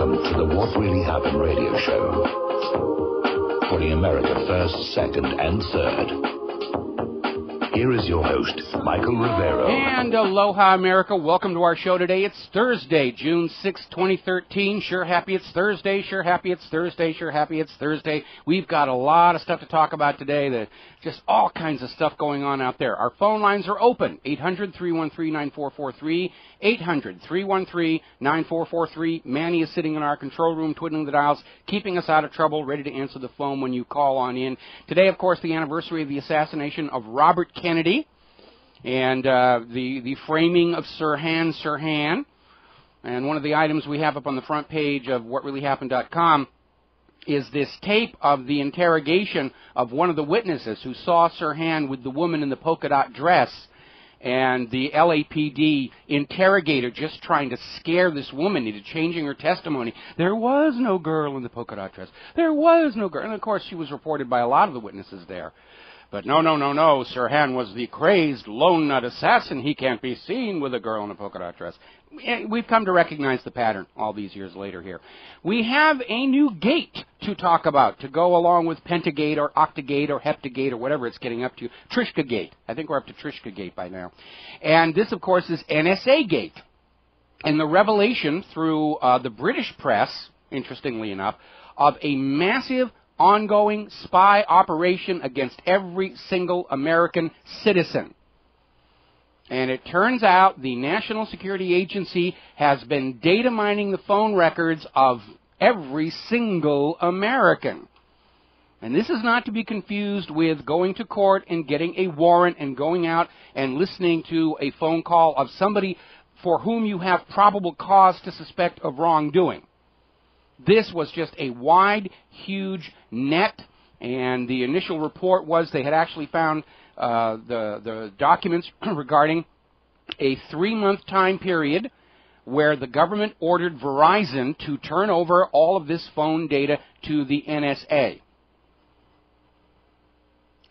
Welcome to the What Really Happened radio show. Putting America first, second, and third. Here is your host, Michael Rivero. And aloha, America. Welcome to our show today. It's Thursday, June 6, 2013. Sure happy it's Thursday. Sure happy it's Thursday. Sure happy it's Thursday. We've got a lot of stuff to talk about today. Just all kinds of stuff going on out there. Our phone lines are open. 800-313-9443. 800-313-9443. Manny is sitting in our control room, twiddling the dials, keeping us out of trouble, ready to answer the phone when you call on in. Today, of course, the anniversary of the assassination of Robert Kennedy and the framing of Sirhan. And one of the items we have up on the front page of whatreallyhappened.com is this tape of the interrogation of one of the witnesses who saw Sirhan with the woman in the polka dot dress, and the LAPD interrogator just trying to scare this woman into changing her testimony. There was no girl in the polka dot dress. There was no girl. And, of course, she was reported by a lot of the witnesses there. But no, Sirhan was the crazed lone nut assassin. He can't be seen with a girl in a polka dot dress. We've come to recognize the pattern all these years later here. We have a new gate to talk about to go along with Pentagate or Octagate or Heptagate or whatever it's getting up to. Trishka Gate. I think we're up to Trishka Gate by now. And this, of course, is NSA Gate. And the revelation through the British press, interestingly enough, of a massive ongoing spy operation against every single American citizen. And it turns out the National Security Agency has been data mining the phone records of every single American. And this is not to be confused with going to court and getting a warrant and going out and listening to a phone call of somebody for whom you have probable cause to suspect of wrongdoing. This was just a wide, huge net, and the initial report was they had actually found the documents regarding a 3-month time period where the government ordered Verizon to turn over all of this phone data to the NSA.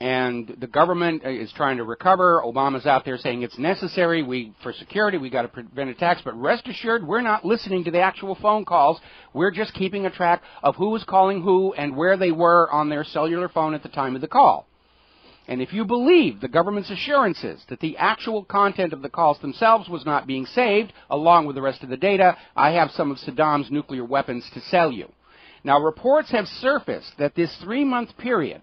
And the government is trying to recover. Obama's out there saying it's necessary. For security, we got to prevent attacks. But rest assured, we're not listening to the actual phone calls. We're just keeping a track of who was calling who and where they were on their cellular phone at the time of the call. And if you believe the government's assurances that the actual content of the calls themselves was not being saved, along with the rest of the data, I have some of Saddam's nuclear weapons to sell you. Now, reports have surfaced that this 3-month period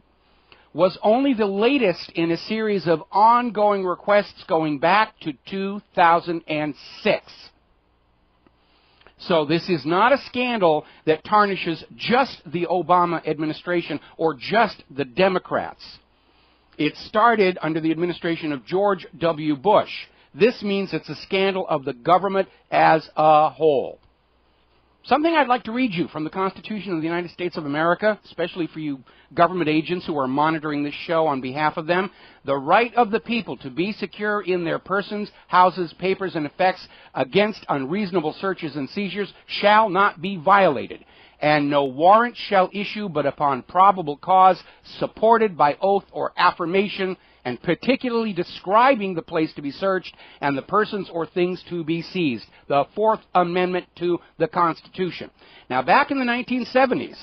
was only the latest in a series of ongoing requests going back to 2006. So this is not a scandal that tarnishes just the Obama administration or just the Democrats. It started under the administration of George W. Bush. This means it's a scandal of the government as a whole. Something I'd like to read you from the Constitution of the United States of America, especially for you government agents who are monitoring this show on behalf of them. The right of the people to be secure in their persons, houses, papers, and effects against unreasonable searches and seizures shall not be violated, and no warrant shall issue but upon probable cause, supported by oath or affirmation, and particularly describing the place to be searched and the persons or things to be seized. The Fourth Amendment to the Constitution. Now, back in the 1970s,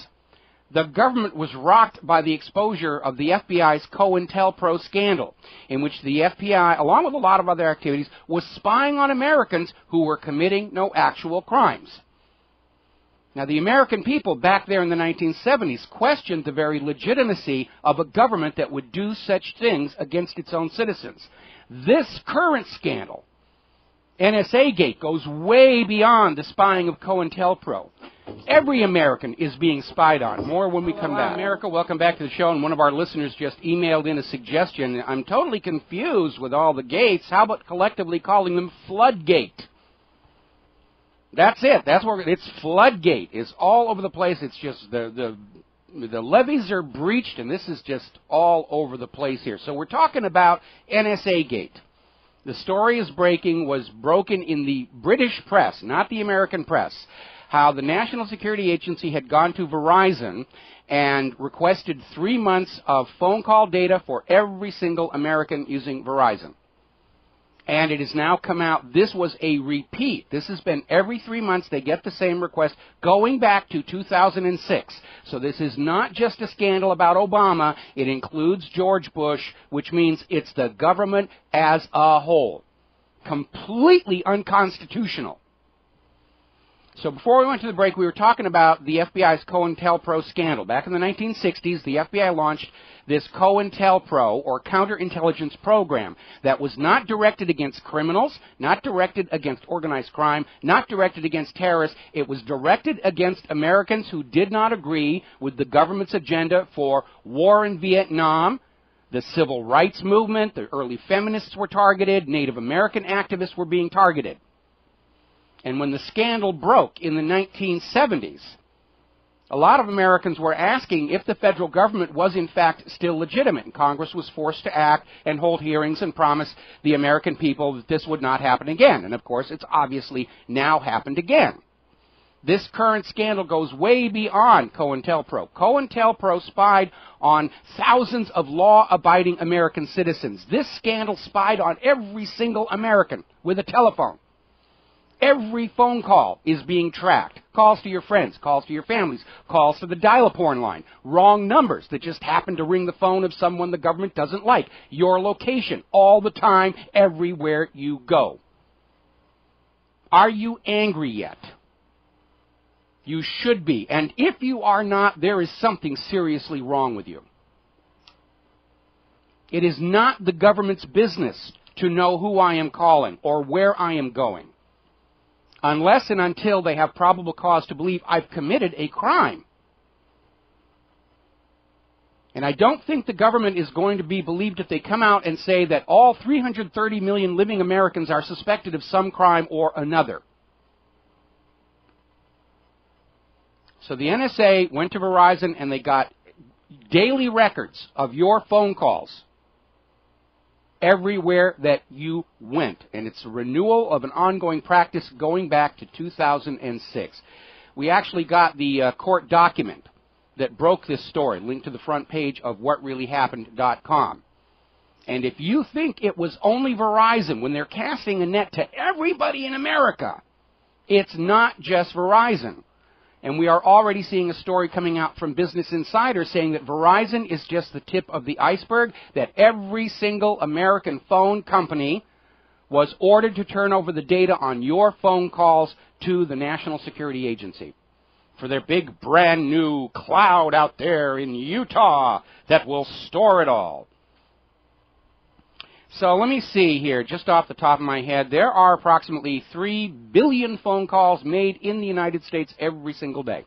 the government was rocked by the exposure of the FBI's COINTELPRO scandal, in which the FBI, along with a lot of other activities, was spying on Americans who were committing no actual crimes. Now, the American people back there in the 1970s questioned the very legitimacy of a government that would do such things against its own citizens. This current scandal, NSA Gate, goes way beyond the spying of COINTELPRO. Every American is being spied on. More when we come back. America, welcome back to the show. And one of our listeners just emailed in a suggestion. I'm totally confused with all the gates. How about collectively calling them Floodgate? That's it. That's where it's Floodgate. It's all over the place. It's just the levees are breached, and this is just all over the place here. So we're talking about NSA Gate. The story is was broken in the British press, not the American press, how the National Security Agency had gone to Verizon and requested 3 months of phone call data for every single American using Verizon. And it has now come out, this was a repeat. This has been every 3 months they get the same request going back to 2006. So this is not just a scandal about Obama. It includes George Bush, which means it's the government as a whole. Completely unconstitutional. So before we went to the break, we were talking about the FBI's COINTELPRO scandal. Back in the 1960s, the FBI launched this COINTELPRO, or counterintelligence program, that was not directed against criminals, not directed against organized crime, not directed against terrorists. It was directed against Americans who did not agree with the government's agenda for war in Vietnam. The civil rights movement, the early feminists were targeted, Native American activists were being targeted. And when the scandal broke in the 1970s, a lot of Americans were asking if the federal government was in fact still legitimate. And Congress was forced to act and hold hearings and promise the American people that this would not happen again. And of course, it's obviously now happened again. This current scandal goes way beyond COINTELPRO. COINTELPRO spied on thousands of law-abiding American citizens. This scandal spied on every single American with a telephone. Every phone call is being tracked. Calls to your friends, calls to your families, calls to the dial-a-porn line. Wrong numbers that just happen to ring the phone of someone the government doesn't like. Your location, all the time, everywhere you go. Are you angry yet? You should be. And if you are not, there is something seriously wrong with you. It is not the government's business to know who I am calling or where I am going, unless and until they have probable cause to believe I've committed a crime. And I don't think the government is going to be believed if they come out and say that all 330 million living Americans are suspected of some crime or another. So the NSA went to Verizon and they got daily records of your phone calls everywhere that you went. And it's a renewal of an ongoing practice going back to 2006. We actually got the court document that broke this story, linked to the front page of whatreallyhappened.com. And if you think it was only Verizon when they're casting a net to everybody in America, it's not just Verizon. And we are already seeing a story coming out from Business Insider saying that Verizon is just the tip of the iceberg, that every single American phone company was ordered to turn over the data on your phone calls to the National Security Agency for their big brand new cloud out there in Utah that will store it all. So let me see here, just off the top of my head, there are approximately 3 billion phone calls made in the United States every single day.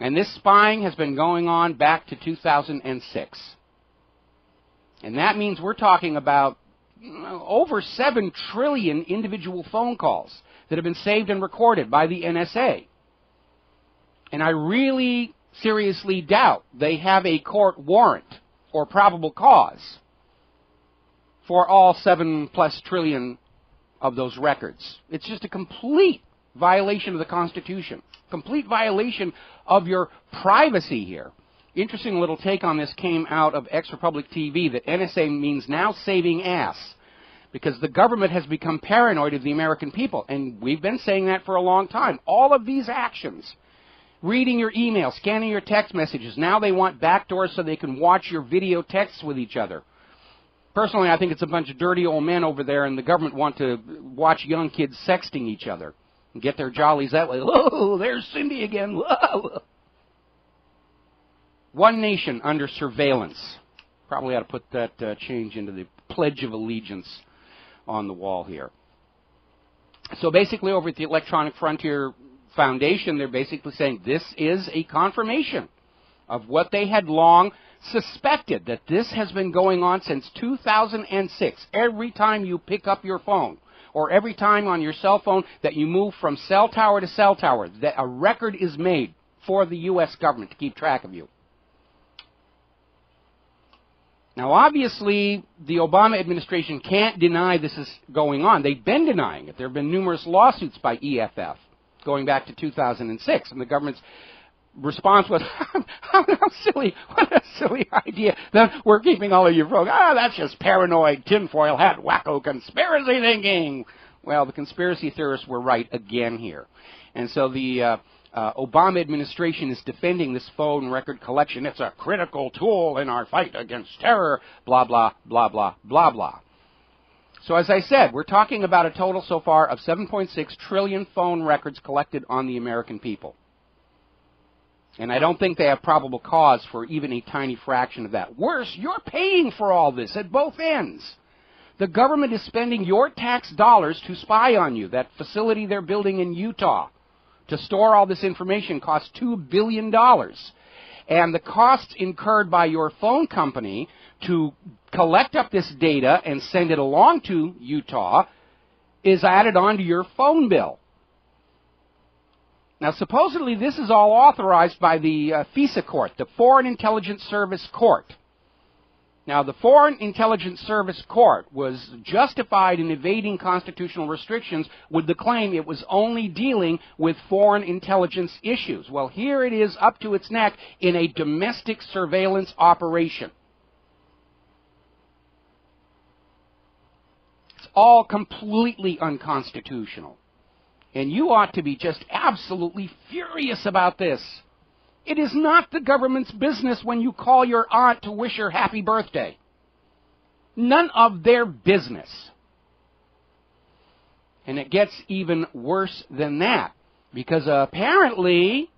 And this spying has been going on back to 2006. And that means we're talking about over 7 trillion individual phone calls that have been saved and recorded by the NSA. And I really seriously doubt they have a court warrant or probable cause for all 7+ trillion of those records. It's just a complete violation of the Constitution, complete violation of your privacy here. Interesting little take on this came out of ex-Republic TV that NSA means now saving ass, because the government has become paranoid of the American people, and we've been saying that for a long time. All of these actions, reading your email, scanning your text messages, now they want backdoors so they can watch your video texts with each other. Personally, I think it's a bunch of dirty old men over there, and the government want to watch young kids sexting each other and get their jollies that way. Whoa, there's Cindy again. Whoa. One nation under surveillance. Probably ought to put that change into the Pledge of Allegiance on the wall here. So basically over at the Electronic Frontier Foundation, they're basically saying this is a confirmation of what they had long suspected, that this has been going on since 2006. Every time you pick up your phone, or every time on your cell phone that you move from cell tower to cell tower, that a record is made for the U.S. government to keep track of you. Now, obviously, the Obama administration can't deny this is going on. They've been denying it. There have been numerous lawsuits by EFF going back to 2006, and the government's response was, how silly, what a silly idea that we're keeping all of your folks. That's just paranoid, tinfoil hat, wacko conspiracy thinking. Well, the conspiracy theorists were right again here. And so the Obama administration is defending this phone record collection. It's a critical tool in our fight against terror, blah, blah, blah, blah, blah, blah. So as I said, we're talking about a total so far of 7.6 trillion phone records collected on the American people. And I don't think they have probable cause for even a tiny fraction of that. Worse, you're paying for all this at both ends. The government is spending your tax dollars to spy on you. That facility they're building in Utah to store all this information costs $2 billion. And the costs incurred by your phone company to collect up this data and send it along to Utah is added onto your phone bill. Now, supposedly this is all authorized by the FISA court, the Foreign Intelligence Service Court. Now, the Foreign Intelligence Service Court was justified in evading constitutional restrictions with the claim it was only dealing with foreign intelligence issues. Well, here it is up to its neck in a domestic surveillance operation. It's all completely unconstitutional. And you ought to be just absolutely furious about this. It is not the government's business when you call your aunt to wish her happy birthday. None of their business. And it gets even worse than that, because apparently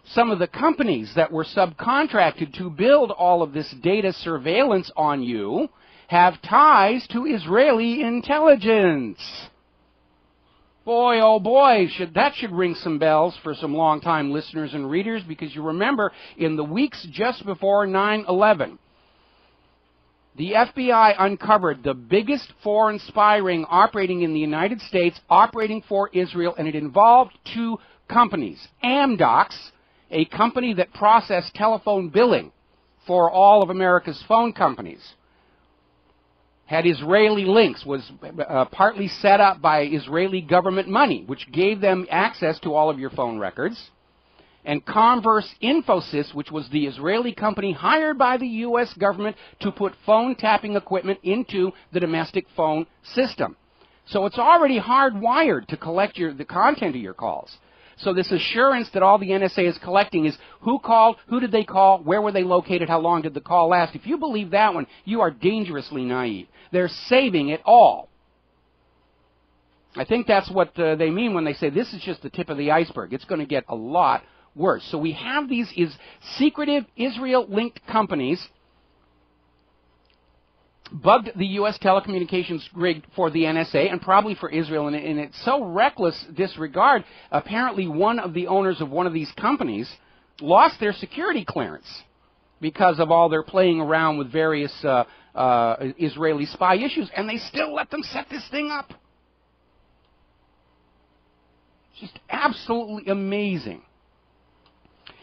some of the companies that were subcontracted to build all of this data surveillance on you have ties to Israeli intelligence. Boy, oh boy, that should ring some bells for some long-time listeners and readers, because you remember in the weeks just before 9/11, the FBI uncovered the biggest foreign spy ring operating in the United States, operating for Israel, and it involved two companies. Amdocs, a company that processed telephone billing for all of America's phone companies, had Israeli links, was partly set up by Israeli government money, which gave them access to all of your phone records. And Converse Infosys, which was the Israeli company hired by the U.S. government to put phone tapping equipment into the domestic phone system. So it's already hardwired to collect the content of your calls. So this assurance that all the NSA is collecting is who called, who did they call, where were they located, how long did the call last. If you believe that one, you are dangerously naive. They're saving it all. I think that's what they mean when they say this is just the tip of the iceberg. It's going to get a lot worse. So we have these secretive Israel-linked companies bugged the U.S. telecommunications grid for the NSA and probably for Israel. And it's so reckless disregard, apparently one of the owners of one of these companies lost their security clearance because of all their playing around with various Israeli spy issues, and they still let them set this thing up. Just absolutely amazing.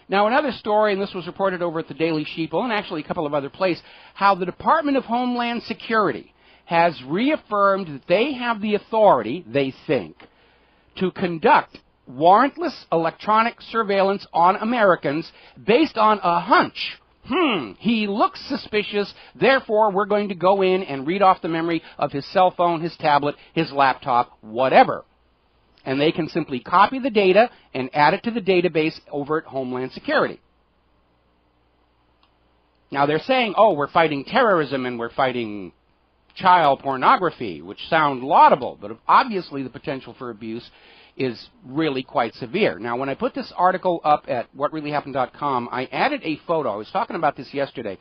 Now, another story, and this was reported over at the Daily Sheeple and actually a couple of other places, how the Department of Homeland Security has reaffirmed that they have the authority, they think, to conduct warrantless electronic surveillance on Americans based on a hunch. He looks suspicious, therefore we're going to go in and read off the memory of his cell phone, his tablet, his laptop, whatever. And they can simply copy the data and add it to the database over at Homeland Security. Now they're saying, oh, we're fighting terrorism and we're fighting child pornography, which sound laudable, but obviously the potential for abuse is really quite severe. Now, when I put this article up at whatreallyhappened.com, I added a photo. I was talking about this yesterday.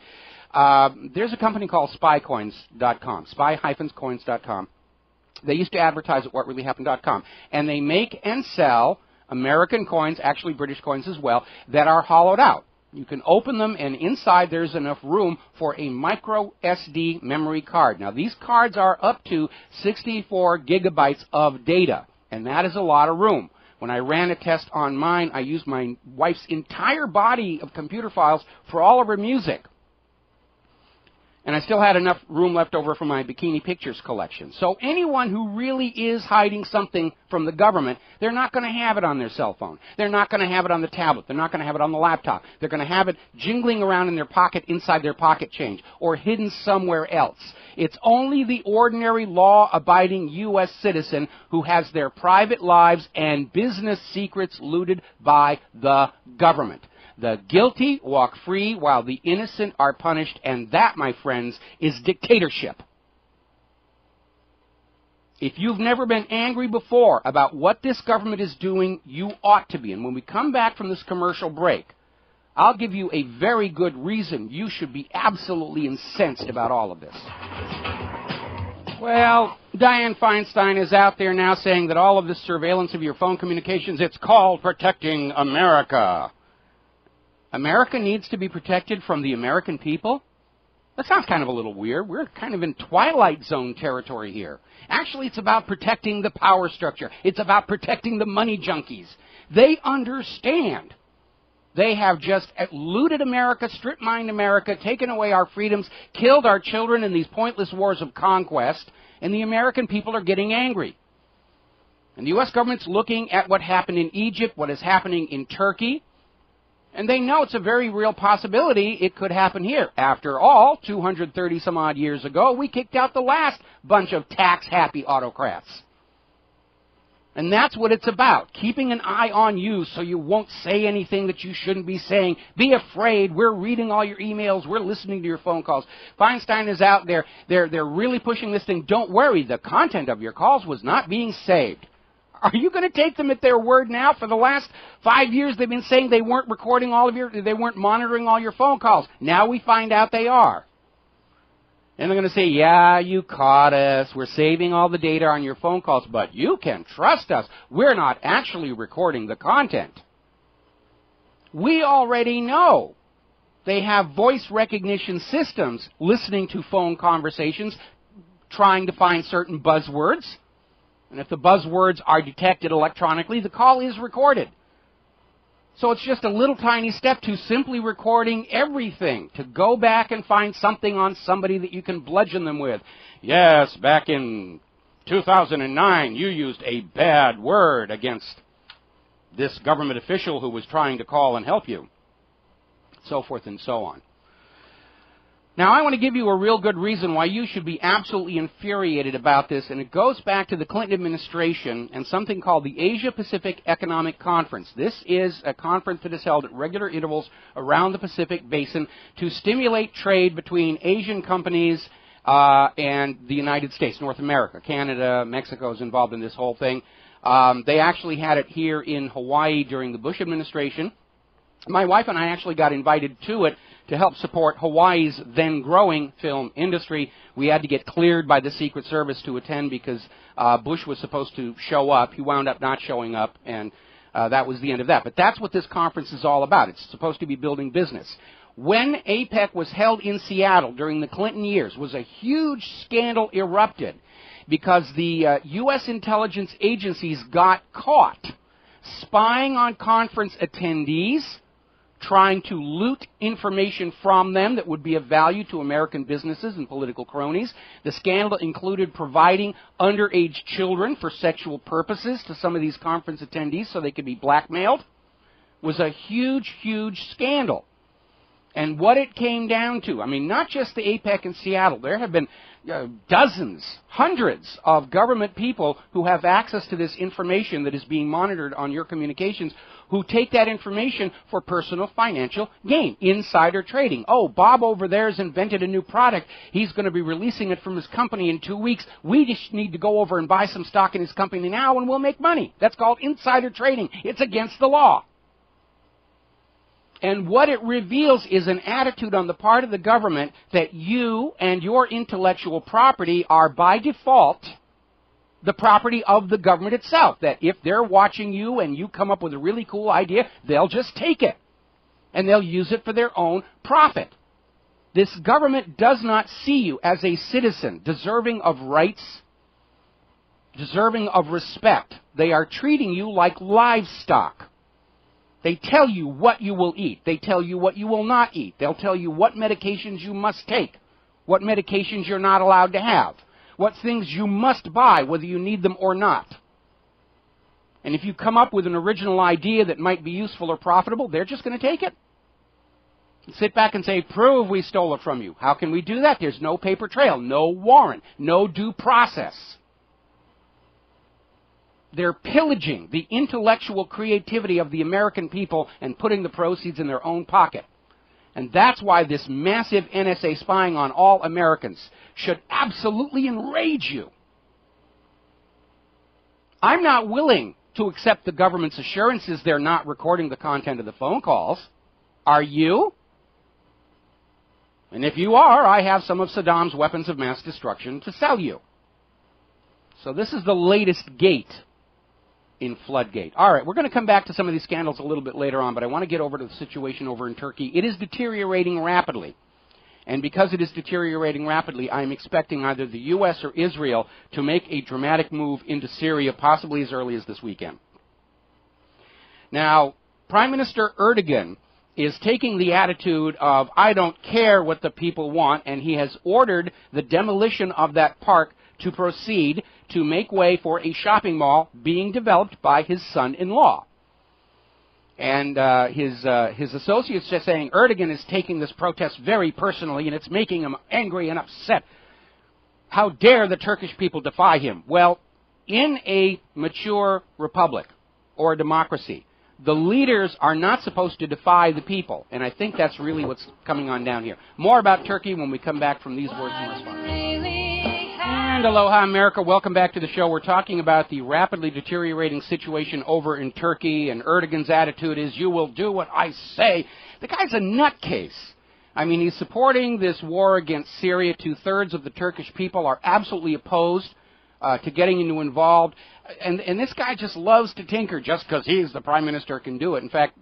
There's a company called spycoins.com, spy-coins.com. They used to advertise at whatreallyhappened.com, and they make and sell American coins, actually British coins as well, that are hollowed out. You can open them, and inside there's enough room for a micro SD memory card. Now, these cards are up to 64 gigabytes of data, and that is a lot of room. When I ran a test on mine, I used my wife's entire body of computer files for all of her music. And I still had enough room left over for my bikini pictures collection. So anyone who really is hiding something from the government, they're not going to have it on their cell phone. They're not going to have it on the tablet. They're not going to have it on the laptop. They're going to have it jingling around in their pocket inside their pocket change or hidden somewhere else. It's only the ordinary law-abiding U.S. citizen who has their private lives and business secrets looted by the government. The guilty walk free while the innocent are punished, and that, my friends, is dictatorship. If you've never been angry before about what this government is doing, you ought to be. And when we come back from this commercial break, I'll give you a very good reason you should be absolutely incensed about all of this. Well, Dianne Feinstein is out there now saying that all of this surveillance of your phone communications, it's called protecting America. America needs to be protected from the American people? That sounds kind of a little weird. We're kind of in Twilight Zone territory here. Actually, it's about protecting the power structure. It's about protecting the money junkies. They understand. They have just looted America, strip-mined America, taken away our freedoms, killed our children in these pointless wars of conquest, and the American people are getting angry. And the U.S. government's looking at what happened in Egypt, what is happening in Turkey, and they know it's a very real possibility it could happen here. After all, 230-some-odd years ago, we kicked out the last bunch of tax-happy autocrats. And that's what it's about, keeping an eye on you so you won't say anything that you shouldn't be saying. Be afraid. We're reading all your emails. We're listening to your phone calls. Feinstein is out there. They're really pushing this thing. Don't worry. The content of your calls was not being saved. Are you going to take them at their word now? For the last 5 years, they've been saying they weren't recording all of they weren't monitoring all your phone calls. Now we find out they are. And they're going to say, yeah, you caught us. We're saving all the data on your phone calls, but you can trust us. We're not actually recording the content. We already know they have voice recognition systems listening to phone conversations, trying to find certain buzzwords. And if the buzzwords are detected electronically, the call is recorded. So it's just a little tiny step to simply recording everything, to go back and find something on somebody that you can bludgeon them with. Yes, back in 2009, you used a bad word against this government official who was trying to call and help you. So forth and so on. Now, I want to give you a real good reason why you should be absolutely infuriated about this, and it goes back to the Clinton administration and something called the Asia-Pacific Economic Conference. This is a conference that is held at regular intervals around the Pacific Basin to stimulate trade between Asian companies and the United States, North America. Canada, Mexico is involved in this whole thing. They actually had it here in Hawaii during the Bush administration. My wife and I actually got invited to it to help support Hawaii's then-growing film industry. We had to get cleared by the Secret Service to attend because Bush was supposed to show up. He wound up not showing up, and that was the end of that. But that's what this conference is all about. It's supposed to be building business. When APEC was held in Seattle during the Clinton years, was a huge scandal erupted because the U.S. intelligence agencies got caught spying on conference attendees, trying to loot information from them that would be of value to American businesses and political cronies. The scandal included providing underage children for sexual purposes to some of these conference attendees so they could be blackmailed. It was a huge, huge scandal. And what it came down to, I mean, not just the APEC in Seattle, there have been dozens, hundreds of government people who have access to this information that is being monitored on your communications, who take that information for personal financial gain, insider trading. Oh, Bob over there has invented a new product. He's going to be releasing it from his company in 2 weeks. We just need to go over and buy some stock in his company now and we'll make money. That's called insider trading. It's against the law. And what it reveals is an attitude on the part of the government that you and your intellectual property are by default the property of the government itself. That if they're watching you and you come up with a really cool idea, they'll just take it. And they'll use it for their own profit. This government does not see you as a citizen deserving of rights, deserving of respect. They are treating you like livestock. They tell you what you will eat. They tell you what you will not eat. They'll tell you what medications you must take, what medications you're not allowed to have, what things you must buy, whether you need them or not. And if you come up with an original idea that might be useful or profitable, they're just going to take it. And sit back and say, prove we stole it from you. How can we do that? There's no paper trail, no warrant, no due process. They're pillaging the intellectual creativity of the American people and putting the proceeds in their own pocket. And that's why this massive NSA spying on all Americans should absolutely enrage you. I'm not willing to accept the government's assurances they're not recording the content of the phone calls. Are you? And if you are, I have some of Saddam's weapons of mass destruction to sell you. So this is the latest gate in Floodgate. All right, we're going to come back to some of these scandals a little bit later on, but I want to get over to the situation over in Turkey. It is deteriorating rapidly. And because it is deteriorating rapidly, I'm expecting either the U.S. or Israel to make a dramatic move into Syria, possibly as early as this weekend. Now, Prime Minister Erdogan is taking the attitude of, I don't care what the people want, and he has ordered the demolition of that park to proceed to make way for a shopping mall being developed by his son-in-law. And his associates just saying Erdogan is taking this protest very personally and it's making him angry and upset. How dare the Turkish people defy him? Well, in a mature republic or a democracy, the leaders are not supposed to defy the people. And I think that's really what's coming on down here. More about Turkey when we come back from these words from our sponsors. And aloha, America. Welcome back to the show. We're talking about the rapidly deteriorating situation over in Turkey, and Erdogan's attitude is, you will do what I say. The guy's a nutcase. I mean, he's supporting this war against Syria. 2/3 of the Turkish people are absolutely opposed to getting involved. And this guy just loves to tinker just because he's the prime minister can do it. In fact,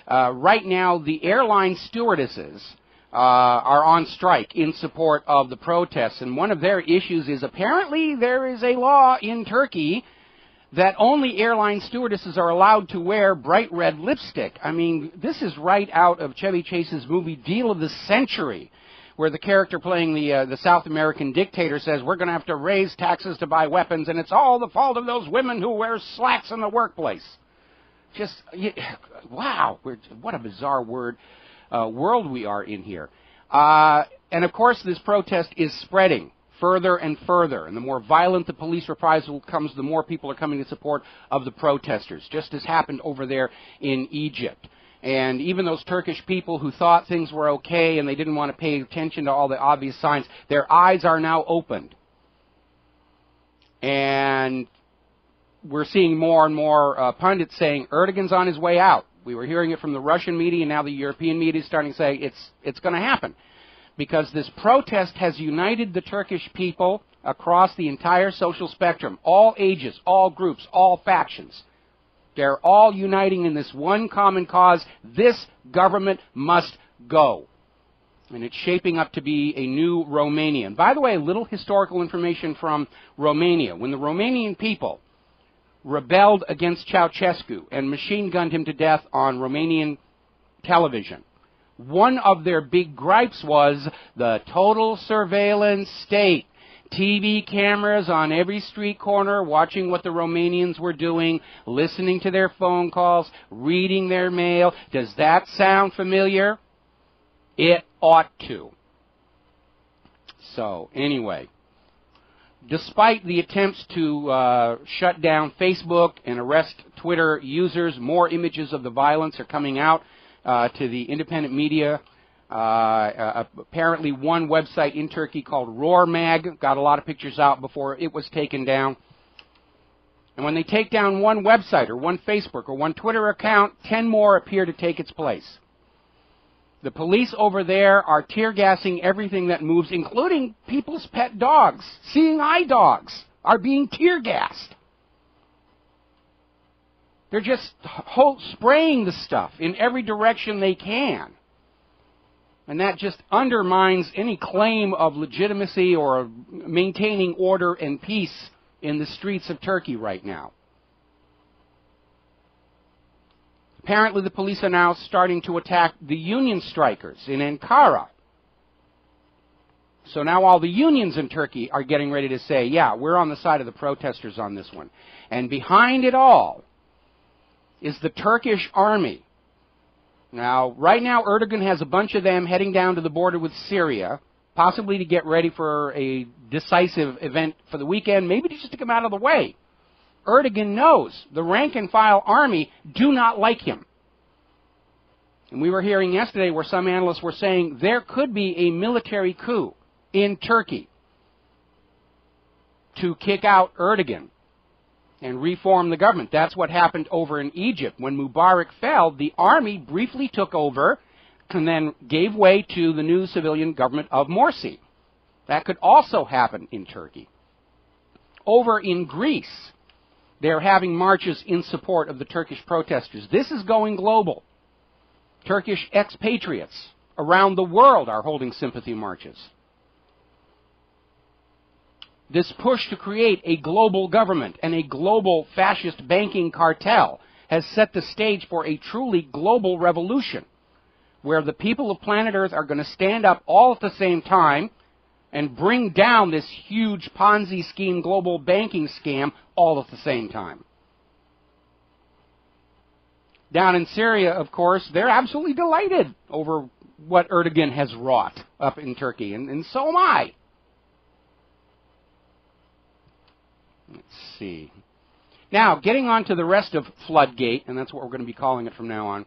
right now, the airline stewardesses are on strike in support of the protests. And one of their issues is apparently there is a law in Turkey that only airline stewardesses are allowed to wear bright red lipstick. I mean, this is right out of Chevy Chase's movie Deal of the Century, where the character playing the South American dictator says, we're going to have to raise taxes to buy weapons, and it's all the fault of those women who wear slacks in the workplace. Just, wow, what a bizarre world we are in here. And of course, this protest is spreading further and further, and the more violent the police reprisal comes, the more people are coming in support of the protesters, just as happened over there in Egypt. And even those Turkish people who thought things were okay and they didn't want to pay attention to all the obvious signs, their eyes are now opened. And we're seeing more and more pundits saying Erdogan's on his way out. We were hearing it from the Russian media, and now the European media is starting to say it's going to happen. Because this protest has united the Turkish people across the entire social spectrum, all ages, all groups, all factions. They're all uniting in this one common cause: this government must go. And it's shaping up to be a new Romania. And by the way, a little historical information from Romania. When the Romanian people rebelled against Ceausescu and machine-gunned him to death on Romanian television, one of their big gripes was the total surveillance state. TV cameras on every street corner, watching what the Romanians were doing, listening to their phone calls, reading their mail. Does that sound familiar? It ought to. So, anyway, despite the attempts to shut down Facebook and arrest Twitter users, more images of the violence are coming out to the independent media. Apparently one website in Turkey called Roar Mag got a lot of pictures out before it was taken down. And when they take down one website or one Facebook or one Twitter account, 10 more appear to take its place. The police over there are tear-gassing everything that moves, including people's pet dogs. Seeing eye dogs are being tear-gassed. They're just spraying the stuff in every direction they can. And that just undermines any claim of legitimacy or maintaining order and peace in the streets of Turkey right now. Apparently the police are now starting to attack the union strikers in Ankara. So now all the unions in Turkey are getting ready to say, yeah, we're on the side of the protesters on this one. And behind it all is the Turkish army. Now, right now, Erdogan has a bunch of them heading down to the border with Syria, possibly to get ready for a decisive event for the weekend, maybe just to come out of the way. Erdogan knows the rank-and-file army do not like him. And we were hearing yesterday where some analysts were saying there could be a military coup in Turkey to kick out Erdogan and reform the government. That's what happened over in Egypt. When Mubarak fell, the army briefly took over and then gave way to the new civilian government of Morsi. That could also happen in Turkey. Over in Greece, they're having marches in support of the Turkish protesters. This is going global. Turkish expatriates around the world are holding sympathy marches. This push to create a global government and a global fascist banking cartel has set the stage for a truly global revolution, where the people of planet Earth are going to stand up all at the same time and bring down this huge Ponzi scheme, global banking scam, all at the same time. Down in Syria, of course, they're absolutely delighted over what Erdogan has wrought up in Turkey, and so am I. Let's see. Now, getting on to the rest of Floodgate, and that's what we're going to be calling it from now on.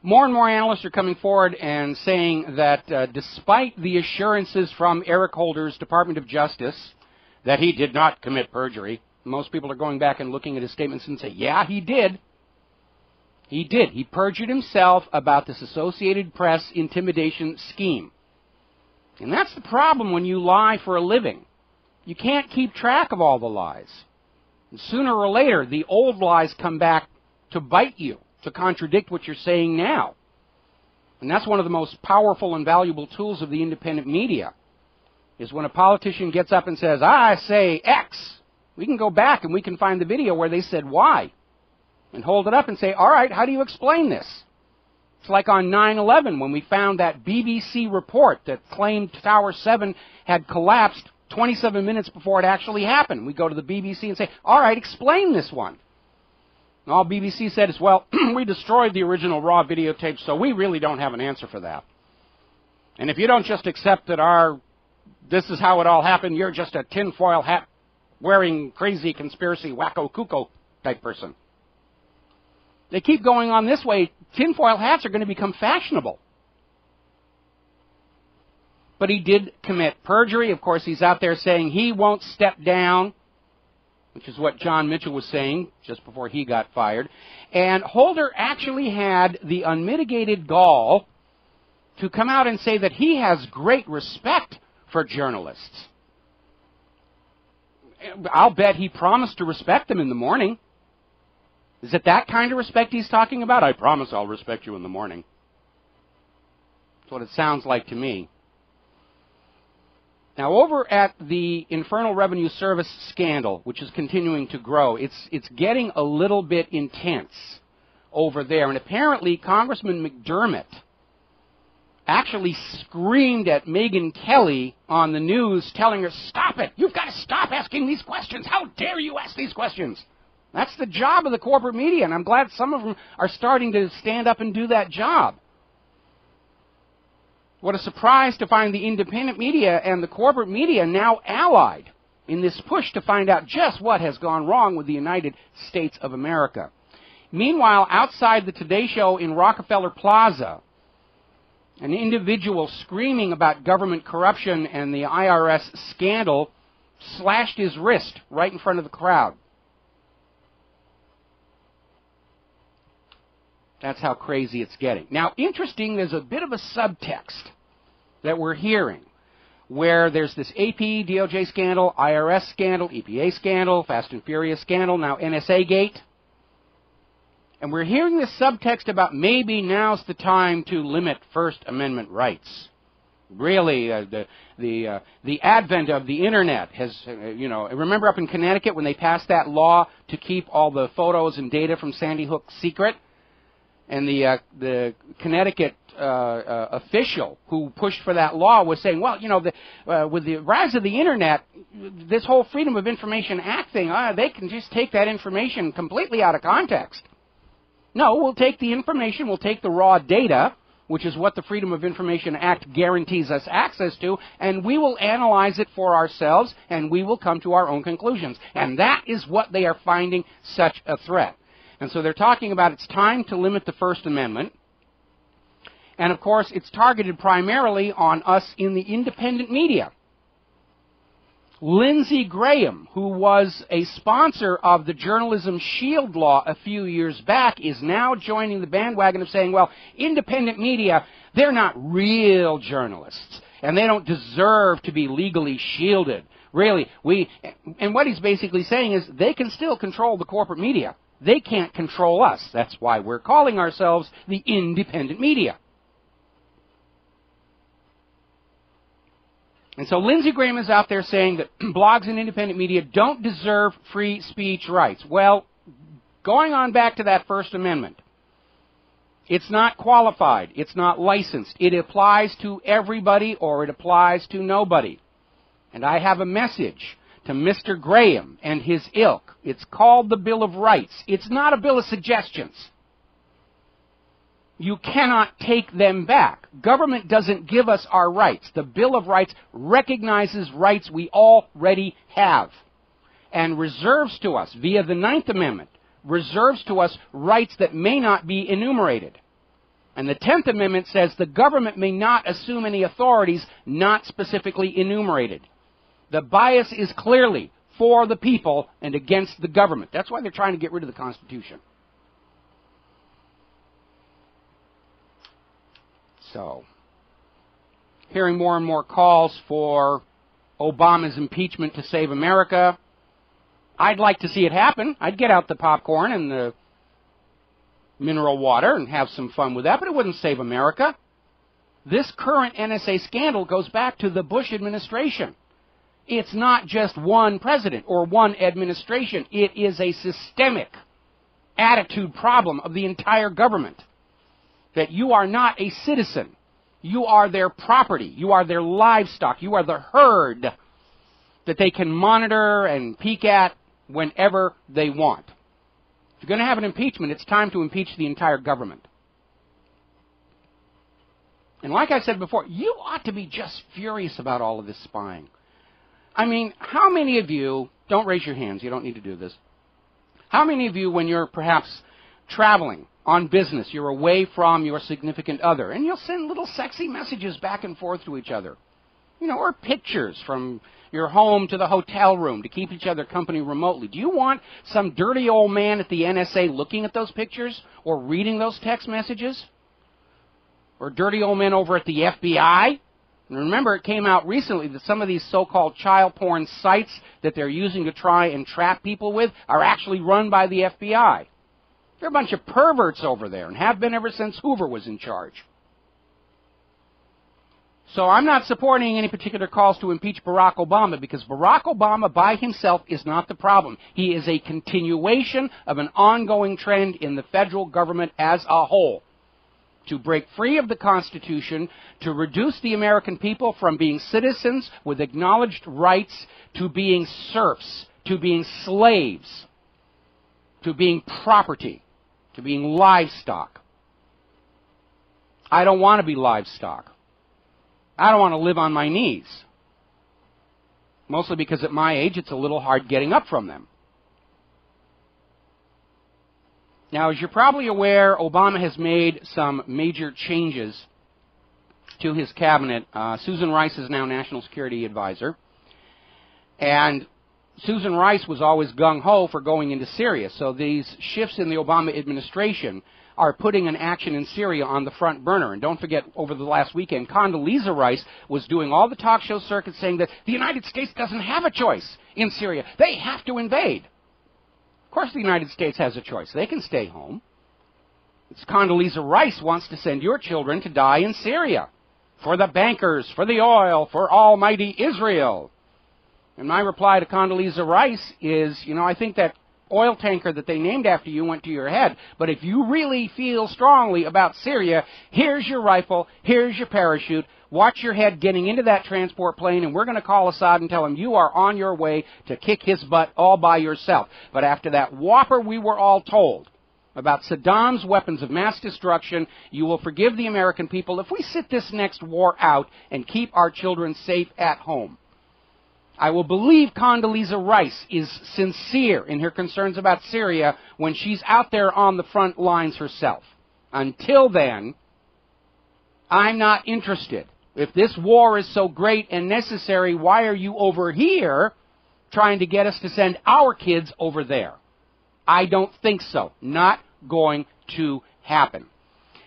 More and more analysts are coming forward and saying that despite the assurances from Eric Holder's Department of Justice that he did not commit perjury, most people are going back and looking at his statements and say, yeah, he did. He did. He perjured himself about this Associated Press intimidation scheme. And that's the problem when you lie for a living. You can't keep track of all the lies. And sooner or later, the old lies come back to bite you, to contradict what you're saying now. And that's one of the most powerful and valuable tools of the independent media, is when a politician gets up and says, I say X, we can go back and we can find the video where they said Y, and hold it up and say, all right, how do you explain this? It's like on 9/11 when we found that BBC report that claimed Tower 7 had collapsed 27 minutes before it actually happened. We go to the BBC and say, all right, explain this one. And all BBC said is, well, we destroyed the original raw videotape, so we really don't have an answer for that. And if you don't just accept that this is how it all happened, you're just a tinfoil hat wearing crazy conspiracy wacko cuckoo type person. They keep going on this way. Tinfoil hats are going to become fashionable. But he did commit perjury. Of course, he's out there saying he won't step down, which is what John Mitchell was saying just before he got fired. And Holder actually had the unmitigated gall to come out and say that he has great respect for journalists. I'll bet he promised to respect them in the morning. Is it that kind of respect he's talking about? I promise I'll respect you in the morning. That's what it sounds like to me. Now, over at the Internal Revenue Service scandal, which is continuing to grow, it's getting a little bit intense over there. And apparently, Congressman McDermott actually screamed at Megyn Kelly on the news, telling her, stop it! You've got to stop asking these questions! How dare you ask these questions? That's the job of the corporate media, and I'm glad some of them are starting to stand up and do that job. What a surprise to find the independent media and the corporate media now allied in this push to find out just what has gone wrong with the United States of America. Meanwhile, outside the Today Show in Rockefeller Plaza, an individual screaming about government corruption and the IRS scandal slashed his wrist right in front of the crowd. That's how crazy it's getting. Now, interesting, there's a bit of a subtext that we're hearing, where there's this AP, DOJ scandal, IRS scandal, EPA scandal, Fast and Furious scandal, now NSA Gate. And we're hearing this subtext about maybe now's the time to limit First Amendment rights. Really, the advent of the Internet has, remember up in Connecticut when they passed that law to keep all the photos and data from Sandy Hook secret? And the Connecticut official who pushed for that law was saying, well, you know, with the rise of the Internet, this whole Freedom of Information Act thing, they can just take that information completely out of context. No, we'll take the information, we'll take the raw data, which is what the Freedom of Information Act guarantees us access to, and we will analyze it for ourselves, and we will come to our own conclusions. And that is what they are finding such a threat. And so they're talking about it's time to limit the First Amendment. And, of course, it's targeted primarily on us in the independent media. Lindsey Graham, who was a sponsor of the Journalism Shield Law a few years back, is now joining the bandwagon of saying, well, independent media, they're not real journalists, and they don't deserve to be legally shielded. Really, and what he's basically saying is they can still control the corporate media. They can't control us. That's why we're calling ourselves the independent media. And so Lindsey Graham is out there saying that blogs and independent media don't deserve free speech rights. Well, going on back to that First Amendment, it's not qualified. It's not licensed. It applies to everybody or it applies to nobody. And I have a message to Mr. Graham and his ilk. It's called the Bill of Rights. It's not a bill of suggestions. You cannot take them back. Government doesn't give us our rights. The Bill of Rights recognizes rights we already have and reserves to us, via the Ninth Amendment, reserves to us rights that may not be enumerated. And the 10th Amendment says the government may not assume any authorities not specifically enumerated. The bias is clearly for the people and against the government. That's why they're trying to get rid of the Constitution. So, hearing more and more calls for Obama's impeachment to save America. I'd like to see it happen. I'd get out the popcorn and the mineral water and have some fun with that, but it wouldn't save America. This current NSA scandal goes back to the Bush administration. It's not just one president or one administration. It is a systemic attitude problem of the entire government. That you are not a citizen. You are their property. You are their livestock. You are the herd that they can monitor and peek at whenever they want. If you're going to have an impeachment, it's time to impeach the entire government. And like I said before, you ought to be just furious about all of this spying. I mean, how many of you, don't raise your hands, you don't need to do this. How many of you, when you're perhaps traveling on business, you're away from your significant other, and you'll send little sexy messages back and forth to each other, you know, or pictures from your home to the hotel room to keep each other company remotely. Do you want some dirty old man at the NSA looking at those pictures or reading those text messages? Or dirty old men over at the FBI? And remember, it came out recently that some of these so-called child porn sites that they're using to try and trap people with are actually run by the FBI. They're a bunch of perverts over there and have been ever since Hoover was in charge. So I'm not supporting any particular calls to impeach Barack Obama because Barack Obama by himself is not the problem. He is a continuation of an ongoing trend in the federal government as a whole to break free of the Constitution, to reduce the American people from being citizens with acknowledged rights to being serfs, to being slaves, to being property, to being livestock. I don't want to be livestock. I don't want to live on my knees. Mostly because at my age it's a little hard getting up from them. Now, as you're probably aware, Obama has made some major changes to his cabinet. Susan Rice is now National Security Advisor. And Susan Rice was always gung-ho for going into Syria. So these shifts in the Obama administration are putting an action in Syria on the front burner. And don't forget, over the last weekend, Condoleezza Rice was doing all the talk show circuit saying that the United States doesn't have a choice in Syria. They have to invade. Of course the United States has a choice. They can stay home. It's Condoleezza Rice wants to send your children to die in Syria for the bankers, for the oil, for almighty Israel. And my reply to Condoleezza Rice is, you know, I think that oil tanker that they named after you went to your head. But if you really feel strongly about Syria, here's your rifle, here's your parachute. Watch your head getting into that transport plane, and we're going to call Assad and tell him you are on your way to kick his butt all by yourself. But after that whopper we were all told about Saddam's weapons of mass destruction, you will forgive the American people if we sit this next war out and keep our children safe at home. I will believe Condoleezza Rice is sincere in her concerns about Syria when she's out there on the front lines herself. Until then, I'm not interested. If this war is so great and necessary, why are you over here trying to get us to send our kids over there? I don't think so. Not going to happen.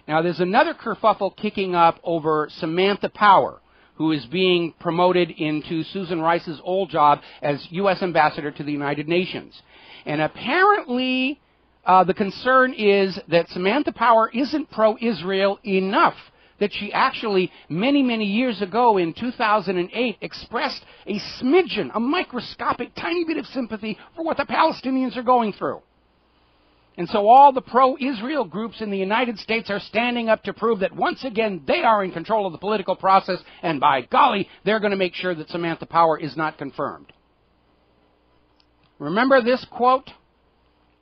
Now, there's another kerfuffle kicking up over Samantha Power, who is being promoted into Susan Rice's old job as U.S. Ambassador to the United Nations. And apparently, the concern is that Samantha Power isn't pro-Israel enough, that she actually, many, many years ago in 2008, expressed a smidgen, a microscopic, tiny bit of sympathy for what the Palestinians are going through. And so all the pro-Israel groups in the United States are standing up to prove that once again they are in control of the political process, and by golly, they're going to make sure that Samantha Power is not confirmed. Remember this quote?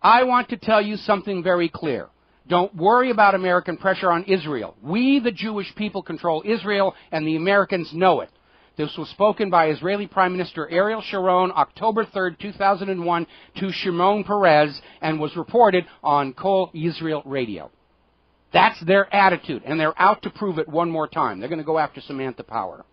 I want to tell you something very clear. Don't worry about American pressure on Israel. We, the Jewish people, control Israel, and the Americans know it. This was spoken by Israeli Prime Minister Ariel Sharon October 3rd, 2001 to Shimon Peres and was reported on Kol Yisrael Radio. That's their attitude, and they're out to prove it one more time. They're going to go after Samantha Power.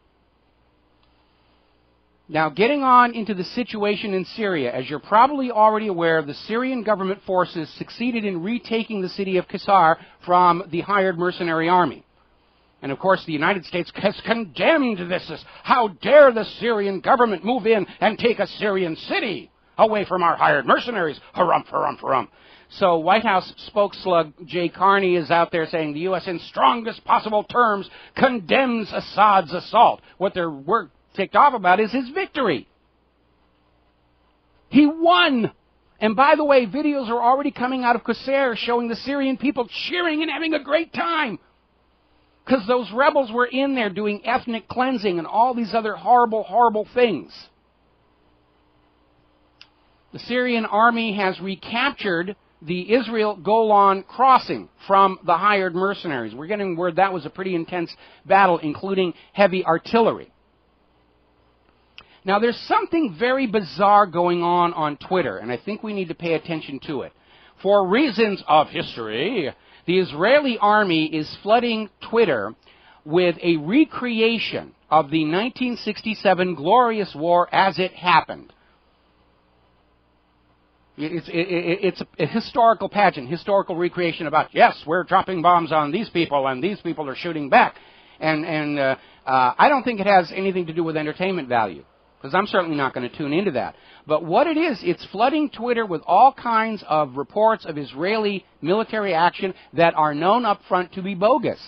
Now, getting on into the situation in Syria, as you're probably already aware, the Syrian government forces succeeded in retaking the city of Qusar from the hired mercenary army. And, of course, the United States has condemned this. How dare the Syrian government move in and take a Syrian city away from our hired mercenaries? Harumph, harumph, harumph. So White House spokeslug Jay Carney is out there saying the U.S. in strongest possible terms condemns Assad's assault. What they're ticked off about is his victory. He won. And by the way, videos are already coming out of Qusar showing the Syrian people cheering and having a great time. Because those rebels were in there doing ethnic cleansing and all these other horrible, horrible things. The Syrian army has recaptured the Israel-Golan crossing from the hired mercenaries. We're getting word that was a pretty intense battle, including heavy artillery. Now, there's something very bizarre going on Twitter, and I think we need to pay attention to it. For reasons of history, the Israeli army is flooding Twitter with a recreation of the 1967 glorious war as it happened. It's a historical pageant, historical recreation about, yes, we're dropping bombs on these people, and these people are shooting back. And I don't think it has anything to do with entertainment value, because I'm certainly not going to tune into that. But what it is, it's flooding Twitter with all kinds of reports of Israeli military action that are known up front to be bogus.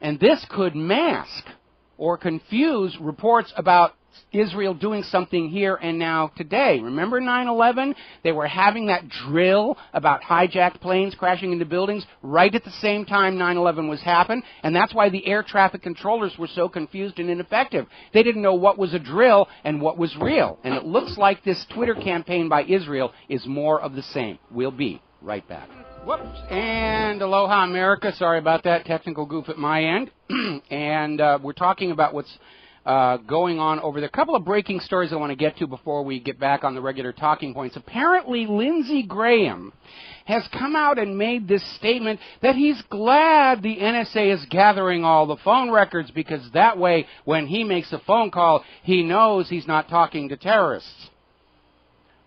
And this could mask or confuse reports about Israel doing something here and now today. Remember 9/11? They were having that drill about hijacked planes crashing into buildings right at the same time 9/11 was happening, and that's why the air traffic controllers were so confused and ineffective. They didn't know what was a drill and what was real. And it looks like this Twitter campaign by Israel is more of the same. We'll be right back. Whoops. And aloha, America. Sorry about that technical goof at my end. And we're talking about what's going on over there. A couple of breaking stories I want to get to before we get back on the regular talking points. Apparently, Lindsey Graham has come out and made this statement that he's glad the NSA is gathering all the phone records because that way, when he makes a phone call, he knows he's not talking to terrorists.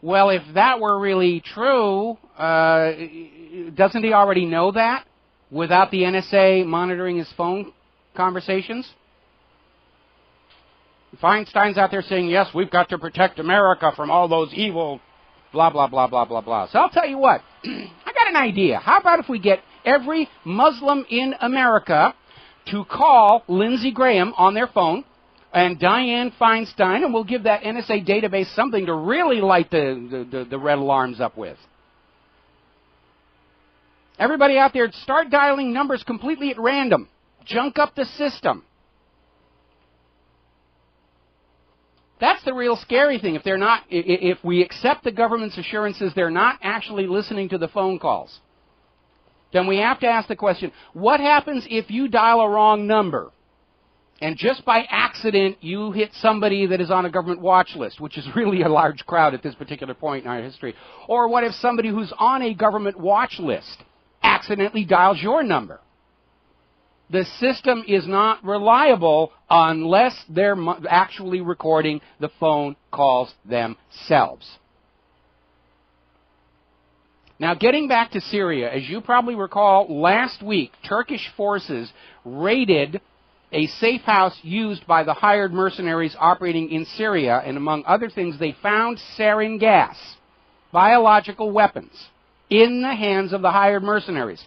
Well, if that were really true, doesn't he already know that without the NSA monitoring his phone conversations? Feinstein's out there saying, yes, we've got to protect America from all those evil blah, blah, blah, blah, blah, blah. So I'll tell you what, I got an idea. How about if we get every Muslim in America to call Lindsey Graham on their phone and Dianne Feinstein, and we'll give that NSA database something to really light the red alarms up with. Everybody out there, start dialing numbers completely at random. Junk up the system. That's the real scary thing. If we accept the government's assurances they're not actually listening to the phone calls, then we have to ask the question, what happens if you dial a wrong number and just by accident you hit somebody that is on a government watch list, which is really a large crowd at this particular point in our history? Or what if somebody who's on a government watch list accidentally dials your number? The system is not reliable unless they're actually recording the phone calls themselves. Now, getting back to Syria, as you probably recall, last week, Turkish forces raided a safe house used by the hired mercenaries operating in Syria, and among other things, they found sarin gas, biological weapons, in the hands of the hired mercenaries.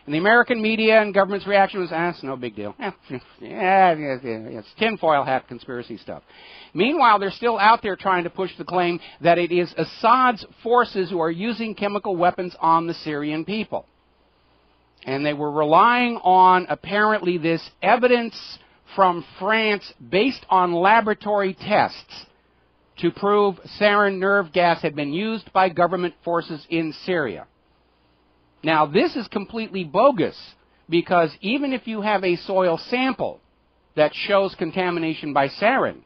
And the American media and government's reaction was, it's no big deal. It's tinfoil hat conspiracy stuff. Meanwhile, they're still out there trying to push the claim that it is Assad's forces who are using chemical weapons on the Syrian people. And they were relying on, apparently, this evidence from France based on laboratory tests to prove sarin nerve gas had been used by government forces in Syria. Now, this is completely bogus, because even if you have a soil sample that shows contamination by sarin,